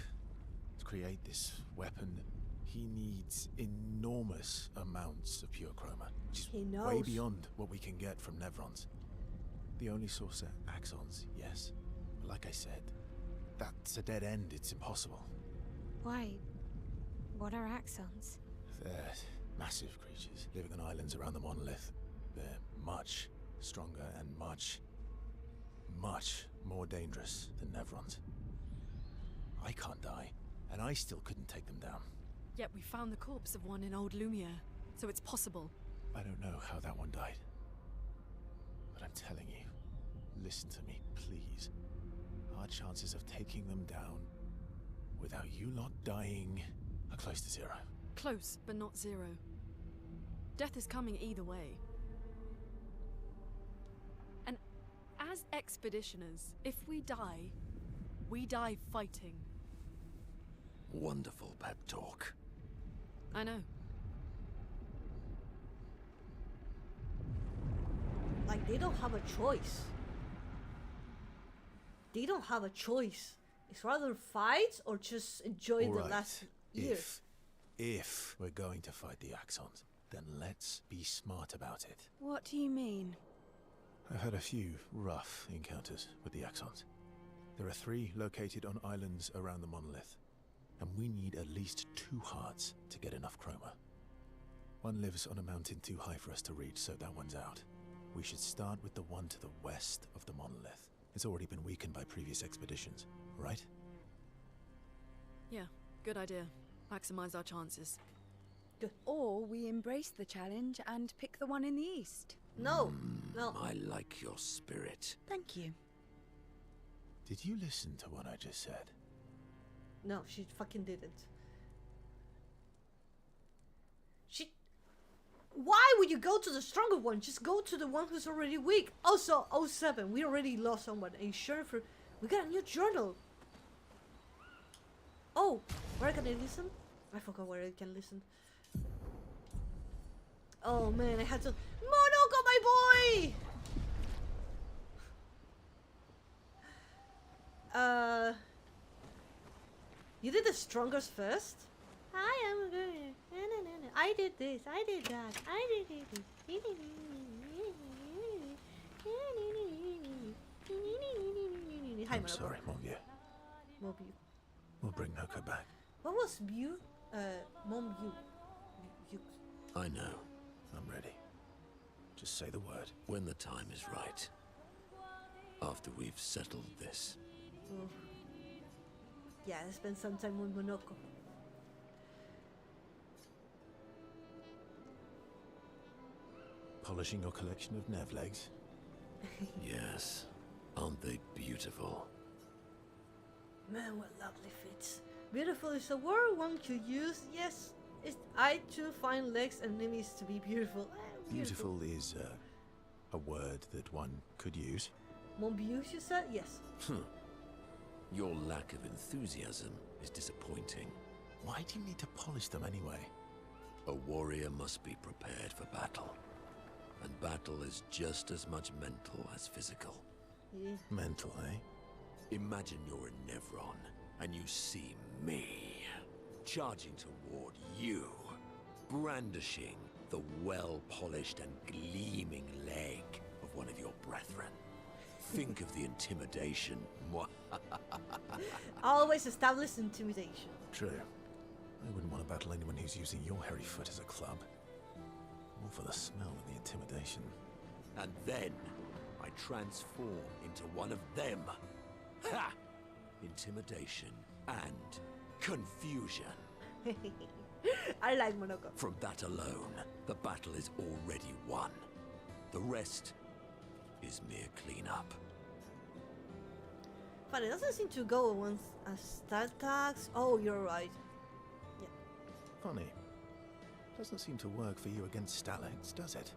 Speaker 7: to create this weapon, he needs enormous amounts of pure chroma, which is
Speaker 1: He
Speaker 7: way
Speaker 1: knows.
Speaker 7: beyond what we can get from Nevrons. The only source are axons, yes. But like I said, that's a dead end. It's impossible.
Speaker 8: Why? What are axons?
Speaker 7: They're massive creatures living on islands around the monolith. They're much stronger and much more dangerous than Nevrons. I can't die, and I still couldn't take them down.
Speaker 10: Yet we found the corpse of one in Old Lumiere, so it's possible.
Speaker 7: I don't know how that one died. But I'm telling you, listen to me, please. Our chances of taking them down without you lot dying are close to zero.
Speaker 10: Close, but not zero. Death is coming either way. And as expeditioners, if we die fighting.
Speaker 9: Wonderful pep talk.
Speaker 10: I know.
Speaker 1: Like, they don't have a choice. They don't have a choice. It's rather fight or just enjoy
Speaker 7: All
Speaker 1: the
Speaker 7: right,
Speaker 1: last year.
Speaker 7: If we're going to fight the Axons, then let's be smart about it.
Speaker 11: What do you mean?
Speaker 7: I've had a few rough encounters with the Axons. There are 3 located on islands around the monolith, and we need at least 2 hearts to get enough chroma. One lives on a mountain too high for us to reach, so that one's out. We should start with the one to the west of the monolith. It's already been weakened by previous expeditions, right?
Speaker 10: Yeah, good idea. Maximize our chances.
Speaker 11: Or we embrace the challenge and pick the one in the east.
Speaker 1: No, no.
Speaker 9: I like your spirit.
Speaker 11: Thank you.
Speaker 7: Did you listen to what I just said?
Speaker 1: No, she fucking didn't. Why would you go to the stronger one? Just go to the one who's already weak. Also, 07, we already lost someone. And we got a new journal. Oh, where can I listen? I forgot where I can listen. Oh man, I had to. Monoko, my boy! You did the strongest first? I am good. I did this, I did that, I did this. Hi,
Speaker 7: I'm
Speaker 1: Monoko.
Speaker 7: sorry, Monview.
Speaker 1: Mobu.
Speaker 7: We'll bring Noko back.
Speaker 1: What was Mew? Mom you.
Speaker 12: I know.
Speaker 7: I'm ready. Just say the word.
Speaker 12: When the time is right. After we've settled this.
Speaker 1: Oh. Yeah, I spent some time with Monoko.
Speaker 7: Polishing your collection of Nev legs.
Speaker 12: Yes. Aren't they beautiful?
Speaker 1: Man, what lovely fits. Beautiful is a word one could use. Yes, I too find legs and enemies to be beautiful.
Speaker 7: Beautiful is a word that one could use.
Speaker 1: Monbius, you said? Yes.
Speaker 12: Your lack of enthusiasm is disappointing.
Speaker 7: Why do you need to polish them anyway?
Speaker 12: A warrior must be prepared for battle. And battle is just as much mental as physical.
Speaker 1: Yeah.
Speaker 7: Mental, eh?
Speaker 12: Imagine you're a Nevron, and you see me, charging toward you, brandishing the well-polished and gleaming leg of one of your brethren. Think of the intimidation.
Speaker 1: Always establish intimidation.
Speaker 7: True. I wouldn't want to battle anyone who's using your hairy foot as a club. All for the smell and the intimidation.
Speaker 12: And then I transform into one of them. Ha! Intimidation and confusion.
Speaker 1: I like Monoko.
Speaker 12: From that alone, the battle is already won. The rest is mere cleanup.
Speaker 1: But it doesn't seem to go once as stat tags. Oh, you're right. Yeah.
Speaker 7: Funny. Doesn't seem to work for you against stalacts, does it?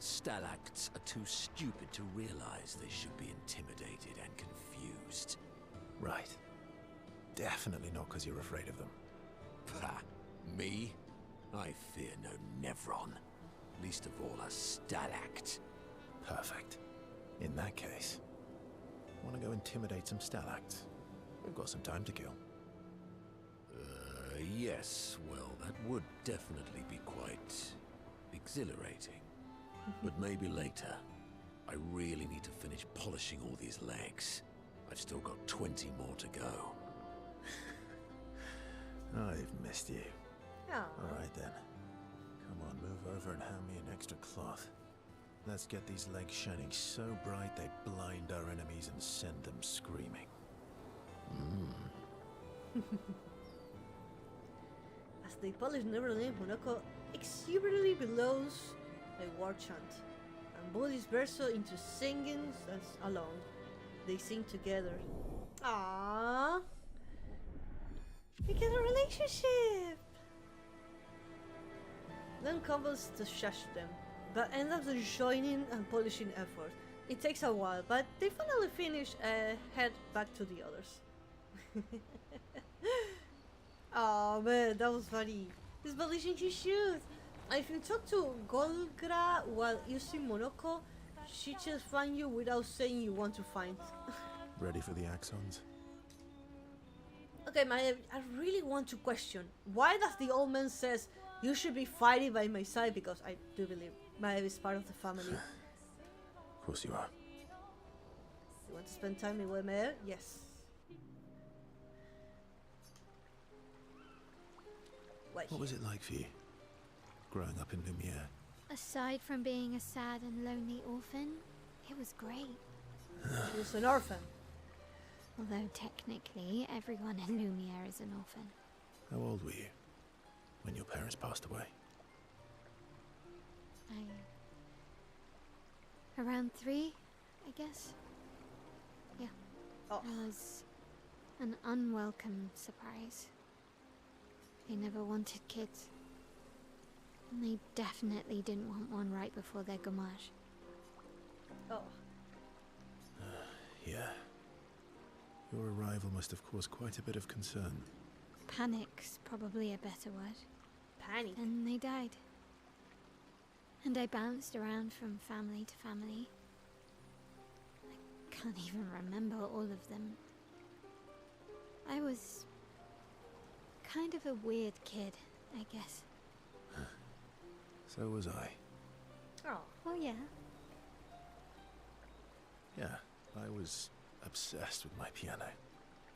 Speaker 12: Stalacts are too stupid to realize they should be intimidated and confused.
Speaker 7: Right. Definitely not because you're afraid of them.
Speaker 12: Pah! Me? I fear no Nevron. Least of all a stalact.
Speaker 7: Perfect. In that case, want to go intimidate some stalacts? We've got some time to kill.
Speaker 12: Yes. Well, that would definitely be quite exhilarating. But maybe later. I really need to finish polishing all these legs. I've still got 20 more to go.
Speaker 7: I've missed you.
Speaker 1: Oh.
Speaker 7: Alright then. Come on, move over and hand me an extra cloth. Let's get these legs shining so bright they blind our enemies and send them screaming.
Speaker 1: As they polish Neverland, Monoko exuberantly blows a war chant, and both disperse into singing as alone. They sing together. Aww. We get a relationship! Then couples to shush them, but end up joining and polishing effort. It takes a while, but they finally finish and head back to the others. Oh man, that was funny. He's polishing his shoes. If you talk to Golgra while using Monoko, she just find you without saying you want to find.
Speaker 7: Ready for the axons?
Speaker 1: Okay, Maev, I really want to question, why does the old man says you should be fighting by my side, because I do believe Maev is part of the family.
Speaker 7: Of course you are.
Speaker 1: You want to spend time with Maev? Yes. Wait.
Speaker 7: What was it like for you, growing up in Lumiere?
Speaker 8: Aside from being a sad and lonely orphan, it was great.
Speaker 1: She was an orphan.
Speaker 8: Although technically, everyone in Lumiere is an orphan.
Speaker 7: How old were you when your parents passed away?
Speaker 8: Around 3, I guess. Yeah.
Speaker 1: Oh.
Speaker 8: It was an unwelcome surprise. They never wanted kids. And they definitely didn't want one right before their gamage.
Speaker 1: Oh.
Speaker 7: Yeah. Your arrival must have caused quite a bit of concern.
Speaker 8: Panic's probably a better word.
Speaker 1: Panic.
Speaker 8: And they died. And I bounced around from family to family. I can't even remember all of them. I was kind of a weird kid, I guess.
Speaker 7: So was I.
Speaker 1: Oh.
Speaker 8: Oh yeah.
Speaker 7: Yeah, I was obsessed with my piano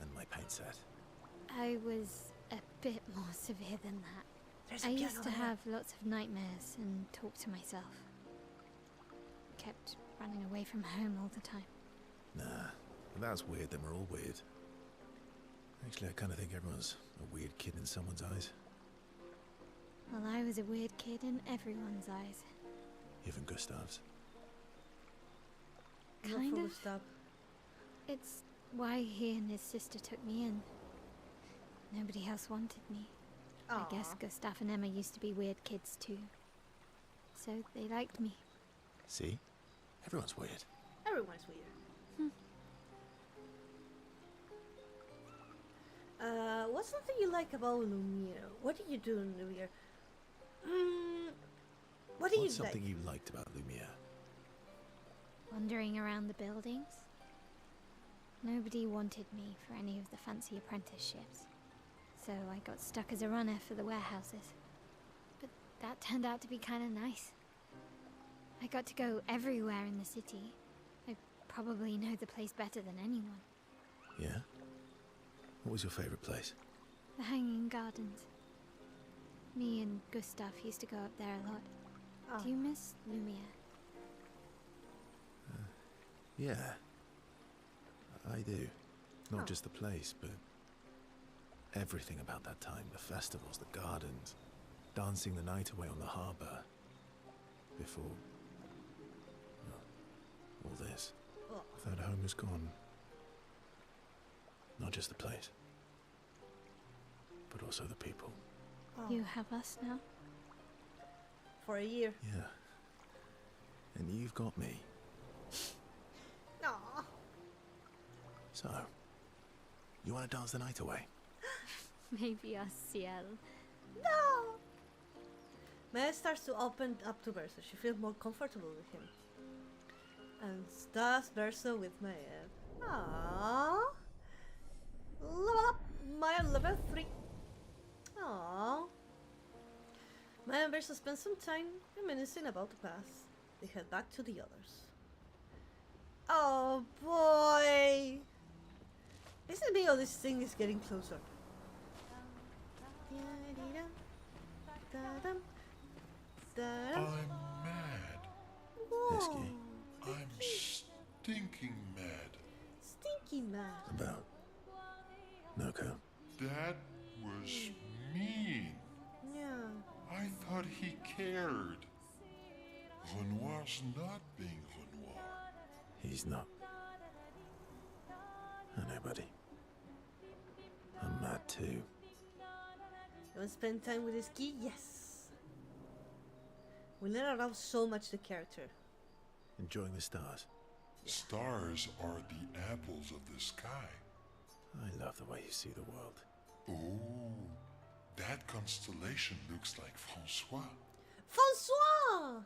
Speaker 7: and my paint set.
Speaker 8: I was a bit more severe than that.
Speaker 1: There's a
Speaker 8: I
Speaker 1: piano
Speaker 8: used to
Speaker 1: there.
Speaker 8: have lots of nightmares and talk to myself. Kept running away from home all the time.
Speaker 7: Nah, if that's weird, then we're all weird. Actually, I kind of think everyone's a weird kid in someone's eyes.
Speaker 8: Well, I was a weird kid in everyone's eyes.
Speaker 7: Even Gustav's.
Speaker 8: Kind of.
Speaker 1: Stop.
Speaker 8: It's why he and his sister took me in. Nobody else wanted me. I guess Gustav and Emma used to be weird kids too. So they liked me.
Speaker 7: See? Everyone's weird.
Speaker 1: Everyone's weird. What's something you like about Lumiere? What do you do in Lumiere? What do you
Speaker 7: What's
Speaker 1: like?
Speaker 7: something you liked about Lumiere?
Speaker 8: Wandering around the buildings. Nobody wanted me for any of the fancy apprenticeships. So I got stuck as a runner for the warehouses. But that turned out to be kind of nice. I got to go everywhere in the city. I probably know the place better than anyone.
Speaker 7: Yeah? What was your favorite place?
Speaker 8: The Hanging Gardens. Me and Gustav used to go up there a lot. Do you miss Lumiere?
Speaker 7: Yeah. I do. Not just the place, but everything about that time. The festivals, the gardens, dancing the night away on the harbour. Before... well, all this. That home is gone. Not just the place, but also the people.
Speaker 8: You have us now?
Speaker 1: For a year.
Speaker 7: Yeah. And you've got me.
Speaker 1: Aww.
Speaker 7: So, you want to dance the night away?
Speaker 8: Maybe us, Ciel.
Speaker 1: No! Maya starts to open up to Bersa. She feels more comfortable with him. And does Bersa with Maya. Aww. Level up! Maya level 3. Aww. Maya and Bersa spend some time reminiscing about the past. They head back to the others. Oh boy! Listen to me, oh, this thing is getting closer.
Speaker 9: I'm mad.
Speaker 7: Esky.
Speaker 9: I'm stinking mad.
Speaker 1: Stinky mad.
Speaker 7: About Noko.
Speaker 9: That was mean.
Speaker 1: Yeah.
Speaker 9: I thought he cared. Renoir's not being Renoir.
Speaker 7: He's not. I know, buddy. I'm mad too.
Speaker 1: You want to spend time with Esky? Yes. We let around so much the character.
Speaker 7: Enjoying the stars.
Speaker 9: Stars are the apples of the sky.
Speaker 7: I love the way you see the world.
Speaker 9: Oh, that constellation looks like Francois.
Speaker 1: Francois!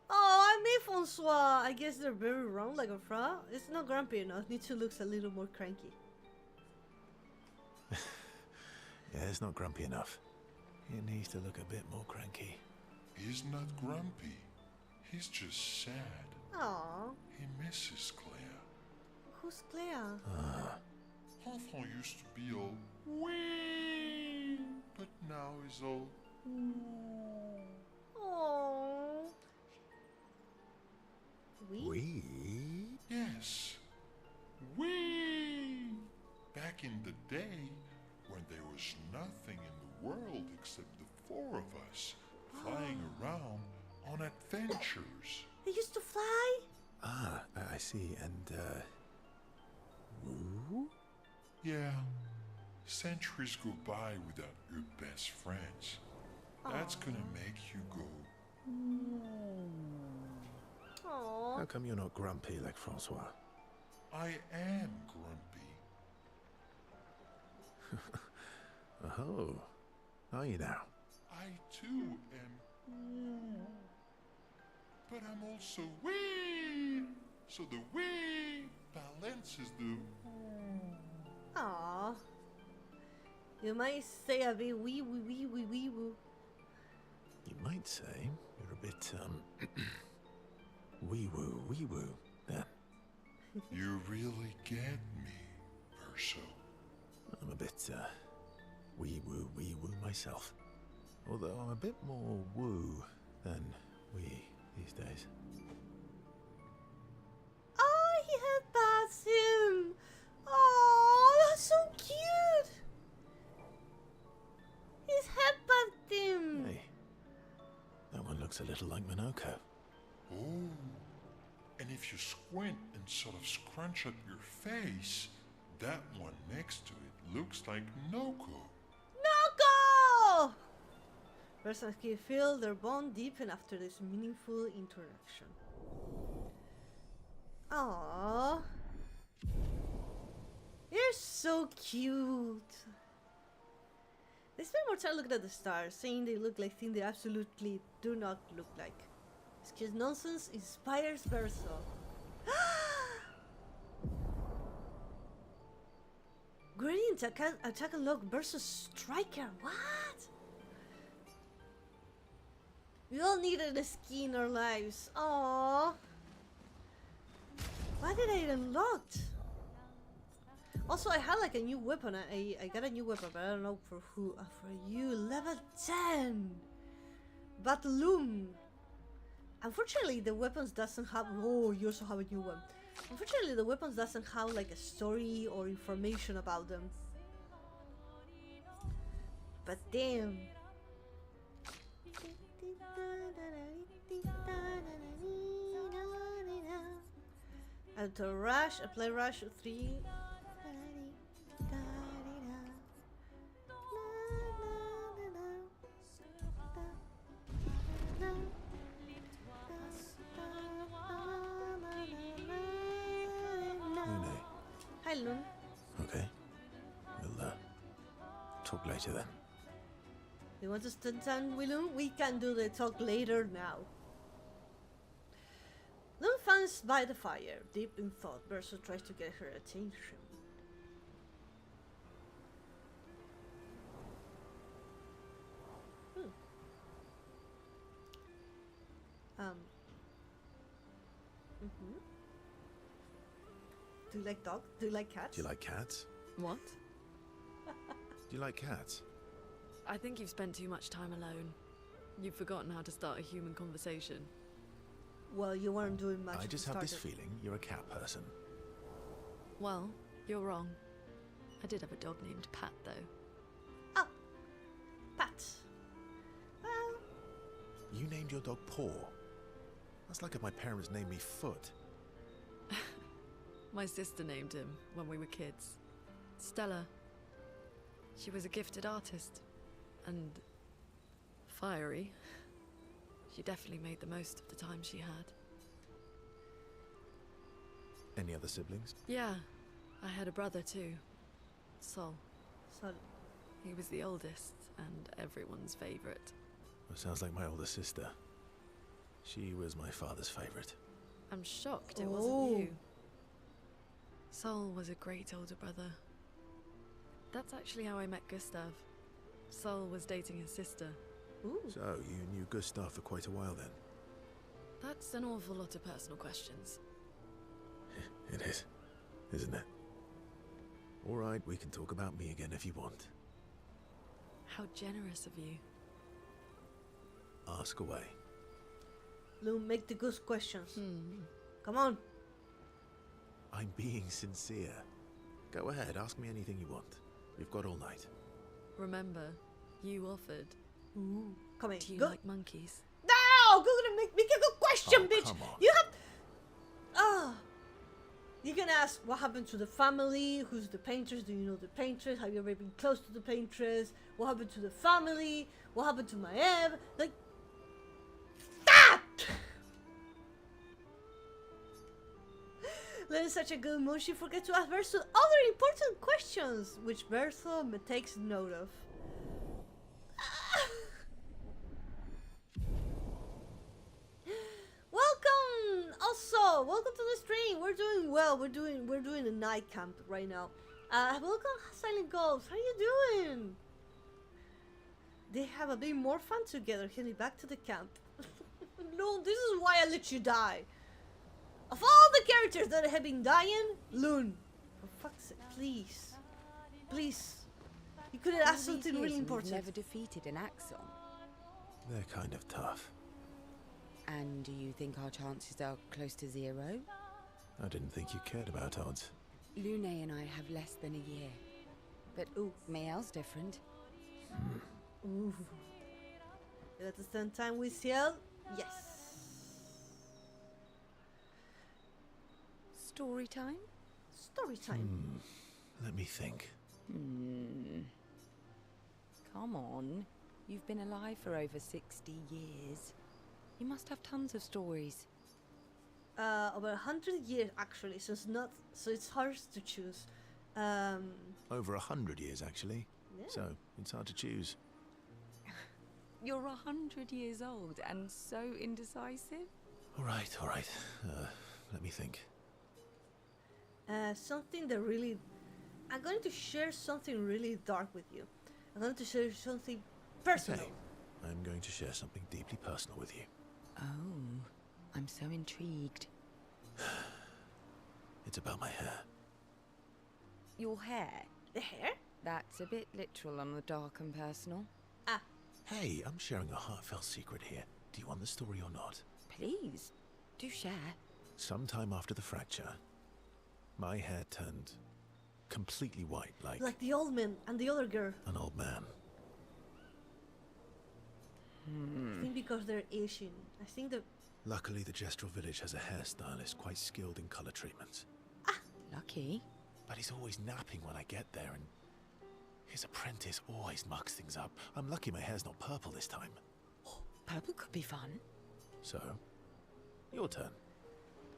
Speaker 1: Oh, I made Francois. I guess they're very round like a fra. It's not grumpy enough. Needs to look a little more cranky.
Speaker 7: Yeah, it's not grumpy enough. It needs to look a bit more cranky.
Speaker 9: He's not grumpy. He's just sad.
Speaker 1: Aww.
Speaker 9: He misses Claire.
Speaker 1: Who's Claire?
Speaker 9: Enfant used to be all wee, but now he's all
Speaker 1: Aww.
Speaker 7: We?
Speaker 9: yes, wee. Back in the day, when there was nothing in the world except the four of us flying around on adventures.
Speaker 1: They used to fly?
Speaker 7: Ah, I see. And, Woo?
Speaker 9: Yeah, centuries go by without your best friends. That's gonna make you go.
Speaker 1: Aww.
Speaker 7: How come you're not grumpy like Francois?
Speaker 9: I am grumpy.
Speaker 7: Oh, are you now?
Speaker 9: I too am woo, but I'm also wee. So the wee balances the woo.
Speaker 1: Aww. You might say a bit wee woo wee wee wee woo.
Speaker 7: You might say you're a bit, wee woo, then.
Speaker 9: You really get me, Verso.
Speaker 7: I'm a bit, wee woo myself. Although I'm a bit more woo than wee these days.
Speaker 1: Oh, he headbutts him! Oh, that's so cute! He's headbutted him!
Speaker 7: Hey, that one looks a little like Minoko.
Speaker 9: Oh, and if you squint and sort of scrunch up your face, that one next to it looks like Noko.
Speaker 1: Noko! Persons can feel their bond deepen after this meaningful interaction. Aww. You're so cute. They spend more time looking at the stars, saying they look like things they absolutely do not look like. This kid's nonsense inspires Verso. Gradient attack unlock versus striker. What? We all needed a ski in our lives. Aww. Why did I unlock? Also, I had like a new weapon. I got a new weapon, but I don't know for who. For you, level 10. Batloom. Unfortunately, the weapons doesn't have. Oh, you also have a new one. Unfortunately, the weapons doesn't have like a story or information about them. But damn. Auto rush, apply rush 3. Hi, Loon.
Speaker 7: Okay. We'll, talk later then.
Speaker 1: You want to stand down, Willum? We can do the talk later now. Loon stands by the fire, deep in thought. Verso tries to get her attention. Do you like dogs? Do you like cats?
Speaker 7: Do you like cats?
Speaker 10: What?
Speaker 7: Do you like cats?
Speaker 10: I think you've spent too much time alone. You've forgotten how to start a human conversation.
Speaker 1: Well, you weren't doing much.
Speaker 7: I just have this feeling you're a cat person.
Speaker 10: Well, you're wrong. I did have a dog named Pat, though.
Speaker 1: Oh, Pat. Well,
Speaker 7: You named your dog Paw. That's like if my parents named me Foot.
Speaker 10: My sister named him when we were kids. Stella. She was a gifted artist. And fiery. She definitely made the most of the time she had.
Speaker 7: Any other siblings?
Speaker 10: Yeah, I had a brother too. Sol.
Speaker 1: Sol.
Speaker 10: He was the oldest and everyone's favorite.
Speaker 7: Well, sounds like my older sister. She was my father's favorite.
Speaker 10: I'm shocked it wasn't you. Sol was a great older brother. That's actually how I met Gustav. Sol was dating his sister.
Speaker 1: Ooh.
Speaker 7: So, you knew Gustav for quite a while then?
Speaker 10: That's an awful lot of personal questions.
Speaker 7: It is, isn't it? Alright, we can talk about me again if you want.
Speaker 10: How generous of you.
Speaker 7: Ask away.
Speaker 1: Loon, make the good questions. Come on.
Speaker 7: I'm being sincere. Go ahead, ask me anything you want. We've got all night.
Speaker 10: Remember, you offered.
Speaker 1: Ooh, come in.
Speaker 10: Do you
Speaker 1: Go.
Speaker 10: like monkeys?
Speaker 1: No, go gonna make a good question, bitch.
Speaker 7: Come on.
Speaker 1: You have. You can ask what happened to the family. Who's the paintress? Do you know the paintress? Have you ever been close to the paintress? What happened to the family? What happened to my Eve? Like that. Len is such a good mood, she forgets to ask Verso other important questions, which Verso takes note of. night camp right now. Welcome, Silent Ghost. How you doing? They have a bit more fun together. Heading back to the camp. No, this is why I let you die. Of all the characters that have been dying, Loon. For fuck's sake, please. Please. You could have asked something really important.
Speaker 11: Never defeated an Axon.
Speaker 7: They're kind of tough.
Speaker 11: And do you think our chances are close to 0?
Speaker 7: I didn't think you cared about odds.
Speaker 11: Lune and I have less than a year. But ooh, Mayel's different.
Speaker 1: Ooh. Let us spend time with Ciel? Yes.
Speaker 11: Story time?
Speaker 1: Story time.
Speaker 7: Let me think.
Speaker 11: Come on. You've been alive for over 60 years. You must have tons of stories.
Speaker 1: Over 100 years actually, so it's hard to choose.
Speaker 7: Over 100 years, actually.
Speaker 1: Yeah.
Speaker 7: So it's hard to choose.
Speaker 11: You're 100 years old and so indecisive?
Speaker 7: All right. Let me think.
Speaker 1: Something that really... I'm going to share something really dark with you. I'm going to share something personal.
Speaker 7: Okay. I'm going to share something deeply personal with you.
Speaker 11: Oh, I'm so intrigued.
Speaker 7: It's about my hair.
Speaker 11: Your hair?
Speaker 1: The hair?
Speaker 11: That's a bit literal on the dark and personal.
Speaker 7: Hey, I'm sharing a heartfelt secret here. Do you want the story or not?
Speaker 11: Please, do share.
Speaker 7: Sometime after the fracture, my hair turned completely white,
Speaker 1: like the old man and the other girl.
Speaker 7: an old man.
Speaker 1: I think because they're Asian. I think that...
Speaker 7: Luckily, the Gestural village has a hairstylist quite skilled in color treatments.
Speaker 11: Lucky.
Speaker 7: But he's always napping when I get there, and his apprentice always mucks things up. I'm lucky my hair's not purple this time.
Speaker 11: Purple could be fun.
Speaker 7: So, your turn.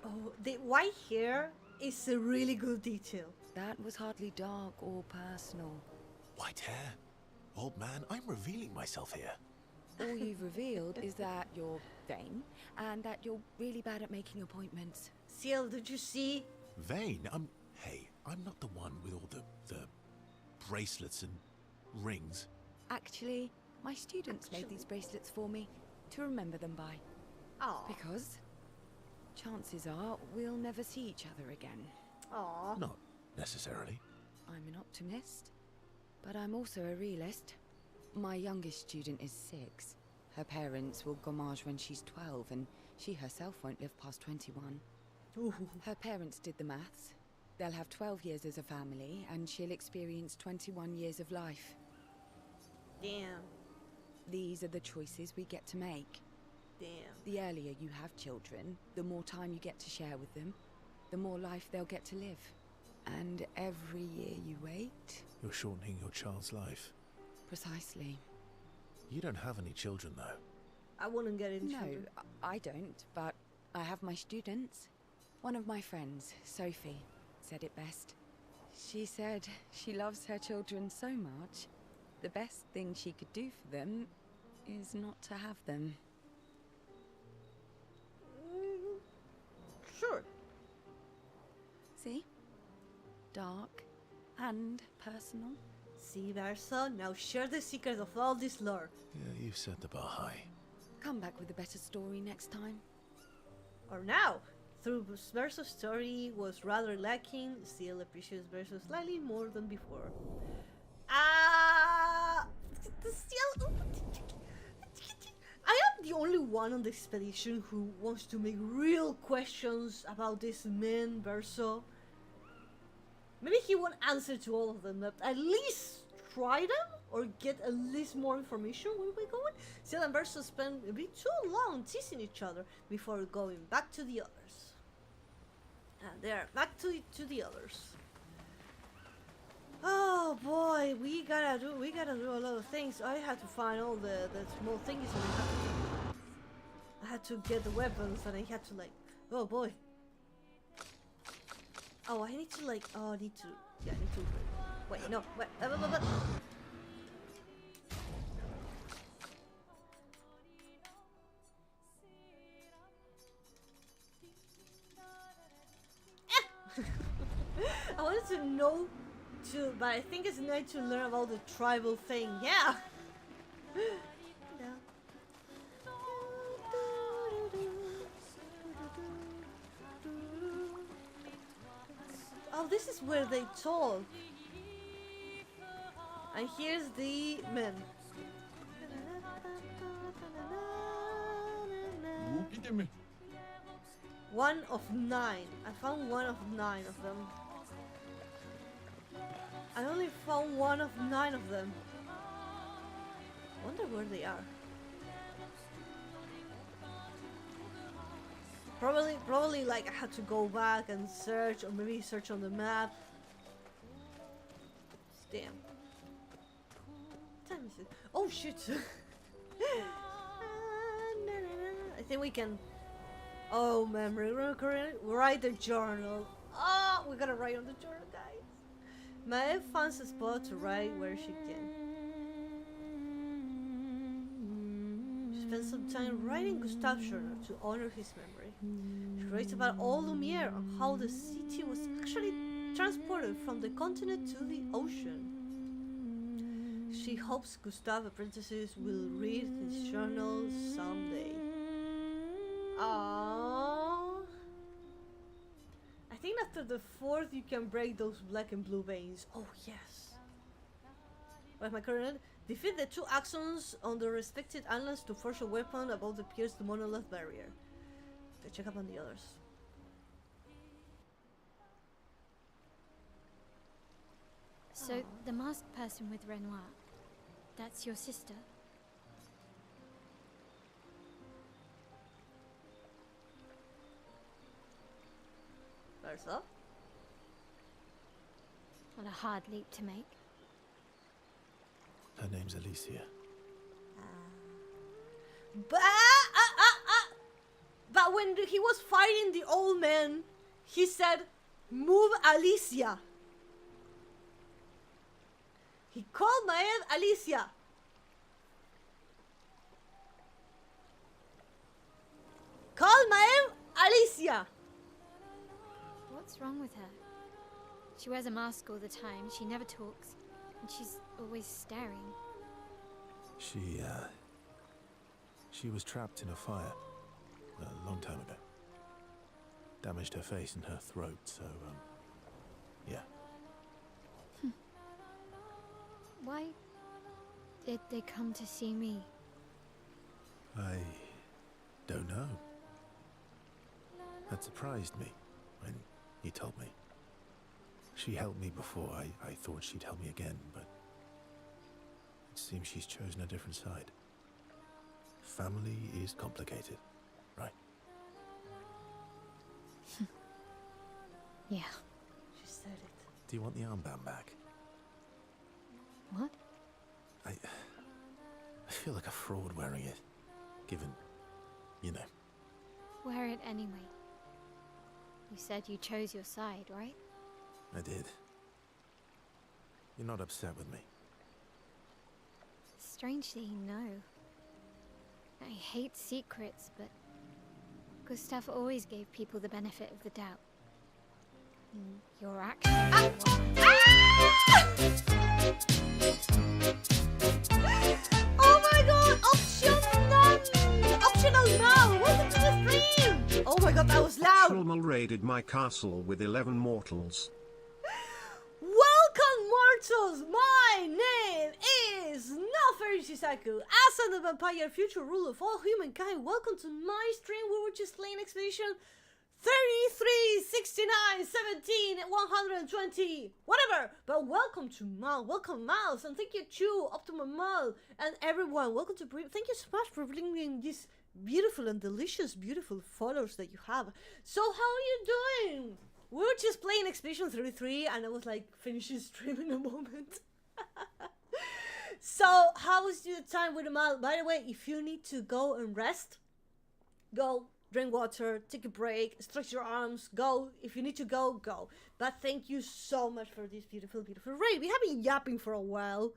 Speaker 1: Oh, the white hair is a really good detail.
Speaker 11: That was hardly dark or personal.
Speaker 7: White hair? Old man, I'm revealing myself here.
Speaker 11: All you've revealed is that you're vain and that you're really bad at making appointments.
Speaker 1: Ciel, did you see?
Speaker 7: Vain? Hey, I'm not the one with all the bracelets and rings.
Speaker 11: Actually, my students made these bracelets for me to remember them by.
Speaker 1: Oh.
Speaker 11: Because chances are we'll never see each other again.
Speaker 1: Aw.
Speaker 7: Not necessarily.
Speaker 11: I'm an optimist, but I'm also a realist. My youngest student is 6. Her parents will gommage when she's 12, and she herself won't live past 21.
Speaker 1: Ooh.
Speaker 11: Her parents did the maths. They'll have 12 years as a family, and she'll experience 21 years of life.
Speaker 1: Damn.
Speaker 11: These are the choices we get to make.
Speaker 1: Damn.
Speaker 11: The earlier you have children, the more time you get to share with them, the more life they'll get to live. And every year you wait...
Speaker 7: You're shortening your child's life.
Speaker 11: Precisely.
Speaker 7: You don't have any children, though.
Speaker 1: I wouldn't get into
Speaker 11: No,
Speaker 1: it.
Speaker 11: I don't, but I have my students. One of my friends, Sophie, said it best. She said she loves her children so much, the best thing she could do for them is not to have them.
Speaker 1: Sure.
Speaker 11: See? Dark and personal.
Speaker 1: See, Verso, now share the secret of all this lore.
Speaker 7: Yeah, you've set the bar high.
Speaker 11: Come back with a better story next time.
Speaker 1: Or now, through Verso's story was rather lacking, still appreciates Verso slightly more than before. Still... I am the only one on the expedition who wants to make real questions about this man, Verso. Maybe he won't answer to all of them, but at least try them or get at least more information where we're going. Ciel and Verso spent a bit too long teasing each other before going back to the others. And they're back to the others. Oh boy, we gotta do a lot of things. I had to find all the small things, and I had to get the weapons, and I had to oh boy. Oh, I need to I need to wait, no, wait, I wanted to know too, but I think it's nice to learn about the tribal thing. Yeah. Oh, this is where they talk. And here's the men. One of 9. I found one of 9 of them. I only found one of 9 of them. Wonder where they are. Probably like I had to go back and search, or maybe search on the map. Damn. What time is it? Oh shit! I think we can. Oh, memory. Write the journal. Oh, we gotta write on the journal, guys. Mae finds a spot to write where she can. She spends some time writing Gustave's journal to honor his memory. She writes about old Lumiere and how the city was actually transported from the continent to the ocean. She hopes Gustave's apprentices will read his journal someday. Aww. I think after the 4th you can break those black and blue veins. Oh yes. What's my current? Defeat the 2 axons on the respected islands to forge a weapon about to pierce the monolith barrier. Let's check up on the others.
Speaker 8: So, the masked person with Renoir, that's your sister?
Speaker 1: Versa?
Speaker 8: What a hard leap to make.
Speaker 7: Her name's Alicia.
Speaker 1: But when he was fighting the old man, he said, "Move Alicia." He called Maeve Alicia. Call Maeve Alicia.
Speaker 8: What's wrong with her? She wears a mask all the time, she never talks, and she's always staring.
Speaker 7: She was trapped in a fire a long time ago. Damaged her face and her throat, so, yeah.
Speaker 8: Why did they come to see me?
Speaker 7: I don't know. That surprised me when you told me. She helped me before. I thought she'd help me again, but it seems she's chosen a different side. Family is complicated, right?
Speaker 8: Yeah.
Speaker 1: She said it.
Speaker 7: Do you want the armband back?
Speaker 8: What?
Speaker 7: I feel like a fraud wearing it, given, you know.
Speaker 8: Wear it anyway. You said you chose your side, right?
Speaker 7: I did. You're not upset with me.
Speaker 8: Strangely, no. I hate secrets, but Gustave always gave people the benefit of the doubt. Your actions.
Speaker 1: Oh my god! Optional now! Welcome to the stream! Oh my god, that was loud!
Speaker 13: Shulmal raided my castle with 11 mortals.
Speaker 1: Welcome, mortals! My name is Noferi Shisaku. As the vampire, future ruler of all humankind, welcome to my stream. We were just playing Expedition 33, 69, 17, 120, whatever. But welcome to Mal, welcome Miles, and thank you to Optimum Mal and everyone. Welcome to thank you so much for bringing these beautiful and delicious, beautiful photos that you have. So how are you doing? We were just playing Expedition 33 and I was like, finishing stream in a moment. So, how was your time with the Mal? By the way, if you need to go and rest, go, drink water, take a break, stretch your arms, go. If you need to go, go. But thank you so much for this beautiful, beautiful raid. We have been yapping for a while,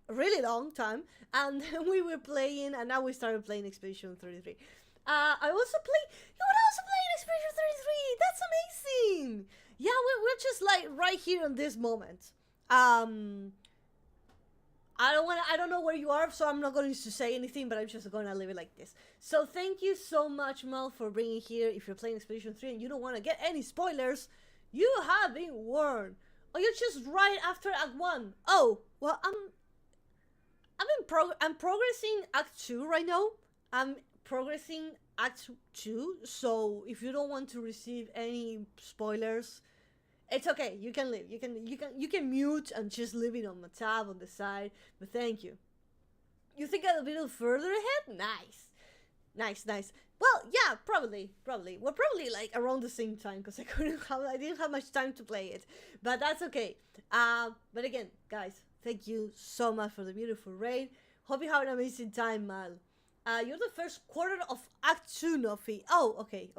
Speaker 1: a really long time, and then we were playing, and now we started playing Expedition 33. I also playing Expedition 33. That's amazing. Yeah, we're just like right here in this moment. I don't know where you are, so I'm not going to say anything, but I'm just going to leave it like this. So thank you so much, Mel, for bringing here. If you're playing Expedition 3 and you don't want to get any spoilers, you have been warned. Oh, you're just right after Act 1. Oh, well, I'm progressing Act 2 right now. I'm progressing Act 2, so if you don't want to receive any spoilers, it's okay. You can leave. You can mute and just leave it on the tab on the side. But thank you. You think I'm a little further ahead? Nice. Well, yeah, probably. We're probably like around the same time because I didn't have much time to play it. But that's okay. But again, guys, thank you so much for the beautiful raid. Hope you have an amazing time, Mal. You're the first quarter of Act 2, Nofi. Oh, okay.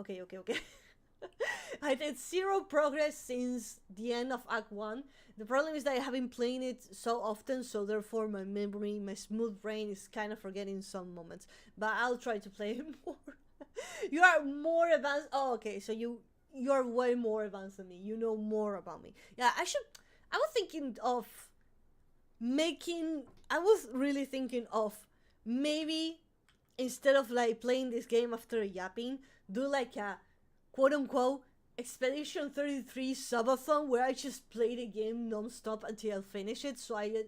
Speaker 1: I did 0 progress since the end of Act 1. The problem is that I have been playing it so often, so therefore my memory, my smooth brain is kind of forgetting some moments. But I'll try to play it more. You are more advanced. Oh, okay, so you're way more advanced than me. You know more about me. Yeah, I was thinking of really thinking of maybe instead of like playing this game after yapping, do like a quote-unquote Expedition 33 subathon where I just play the game non-stop until I finish it, so I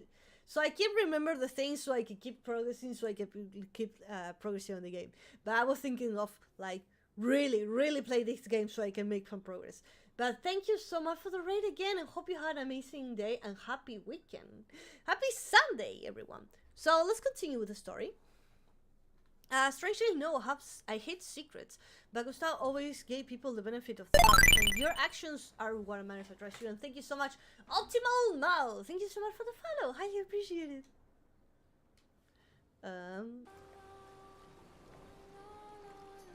Speaker 1: keep remember the things, so I can keep progressing, so I can keep progressing on the game. But I was thinking of like really play this game so I can make some progress. But thank you so much for the raid again, and hope you had an amazing day and happy weekend. Happy Sunday, everyone. So let's continue with the story. Strangely, no, I hate secrets, but Gustav always gave people the benefit of the doubt, and your actions are what matters for trust you. And thank you so much, Optimal Mal. Thank you so much for the follow. Highly appreciate it.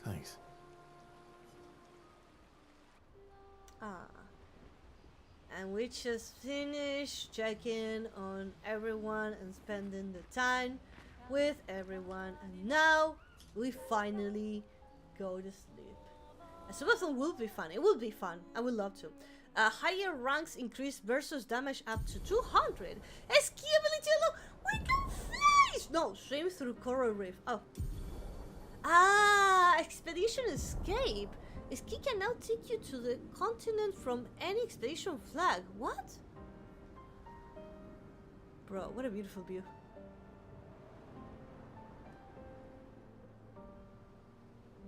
Speaker 7: Thanks.
Speaker 1: And we just finished checking on everyone and spending the time with everyone, and now we finally go to sleep. A subathon will be fun. It will be fun. I would love to. Higher ranks increase versus damage up to 200. Ski ability alone. We can fly. No, swim through coral reef. Oh. Expedition escape. Ski can now take you to the continent from any expedition flag. What? Bro, what a beautiful view.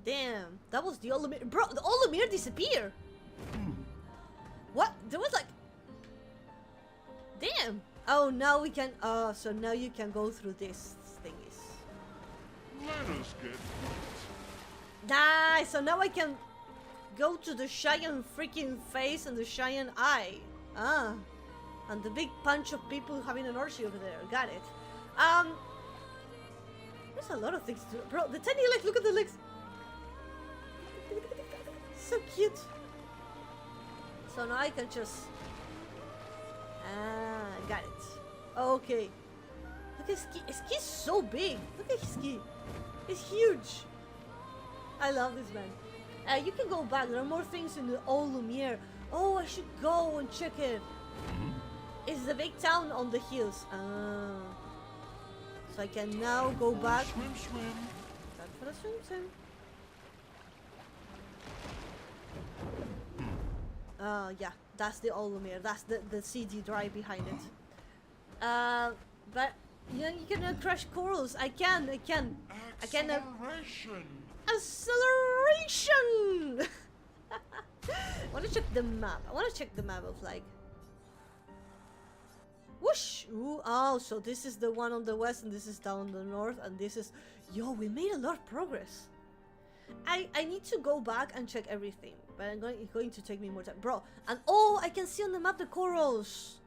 Speaker 1: Damn, that was the Olimir. Bro, the Olimir disappeared. What? There was like... Damn. Oh, now we can... so now you can go through this thingies.
Speaker 9: Let us get
Speaker 1: Nice. So now I can go to the giant freaking face and the giant eye. And the big bunch of people having an orgy over there. Got it. There's a lot of things to do. Bro, the tiny legs. Look at the legs. So cute. So now I can just... got it. Okay. Look at Ski. Ski's so big. Look at Ski. It's huge. I love this man. You can go back. There are more things in the old Lumiere. Oh, I should go and check it. It's the big town on the hills. So I can now go back.
Speaker 9: swim.
Speaker 1: Time for a swim. Yeah, that's the old Lumiere. That's the CD drive behind it. But you know, you can crush corals. I can.
Speaker 9: Acceleration.
Speaker 1: Acceleration. I want to check the map. Of like. Whoosh! Ooh, oh, so this is the one on the west, and this is down the north, and this is. Yo, we made a lot of progress. I need to go back and check everything, but it's going to take me more time, bro. And oh, I can see on the map the corals.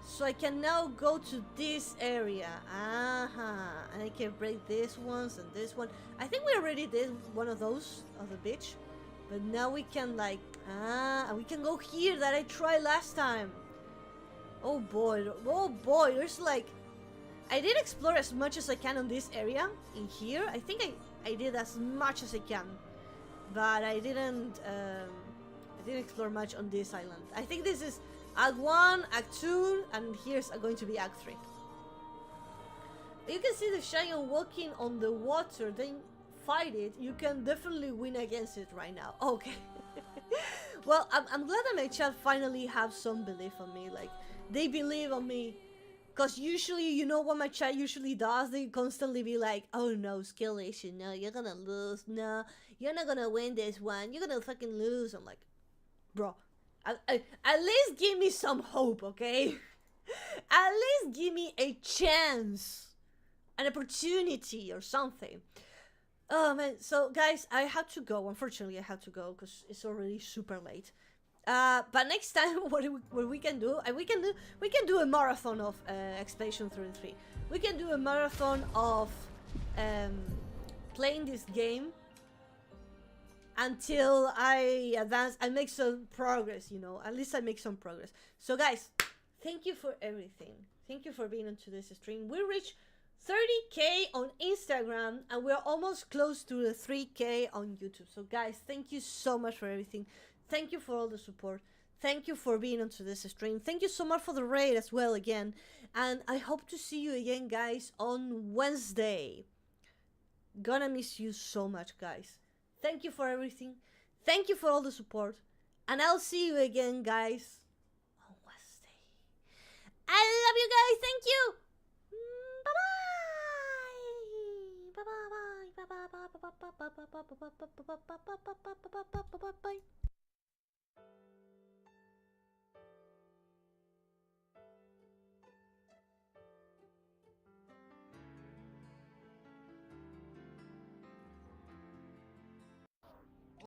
Speaker 1: So I can now go to this area. And I can break this ones and this one. I think we already did one of those of the beach, but now we can like and we can go here that I tried last time. Oh boy, there's like I did explore as much as I can on this area in here. I think I did as much as I can, but I didn't didn't explore much on this island. I think this is Act 1, Act 2, and here's going to be Act 3. You can see the Cheyenne walking on the water, then fight it. You can definitely win against it right now. Okay. Well, I'm glad that my chat finally have some belief on me. Like, they believe on me. Because usually, you know what my chat usually does? They constantly be like, oh no, skill issue, no, you're gonna lose, no, you're not gonna win this one, you're gonna fucking lose. I'm like, bro, at least give me some hope, okay? At least give me a chance, an opportunity or something. Oh man, so guys, I had to go. Unfortunately, I had to go because it's already super late. But next time, what we can do, we can do a marathon of Expedition 33. We can do a marathon of playing this game until I advance. I make some progress, you know. At least I make some progress. So guys, thank you for everything. Thank you for being on today's stream. We reached 30k on Instagram and we're almost close to the 3k on YouTube. So guys, thank you so much for everything. Thank you for all the support. Thank you for being on today's stream. Thank you so much for the raid as well again. And I hope to see you again, guys, on Wednesday. Gonna miss you so much, guys. Thank you for everything. Thank you for all the support. And I'll see you again, guys, on Wednesday. I love you guys. Thank you. Bye-bye. Bye-bye. Bye-bye. Bye-bye. Bye-bye. Bye-bye. Bye-bye.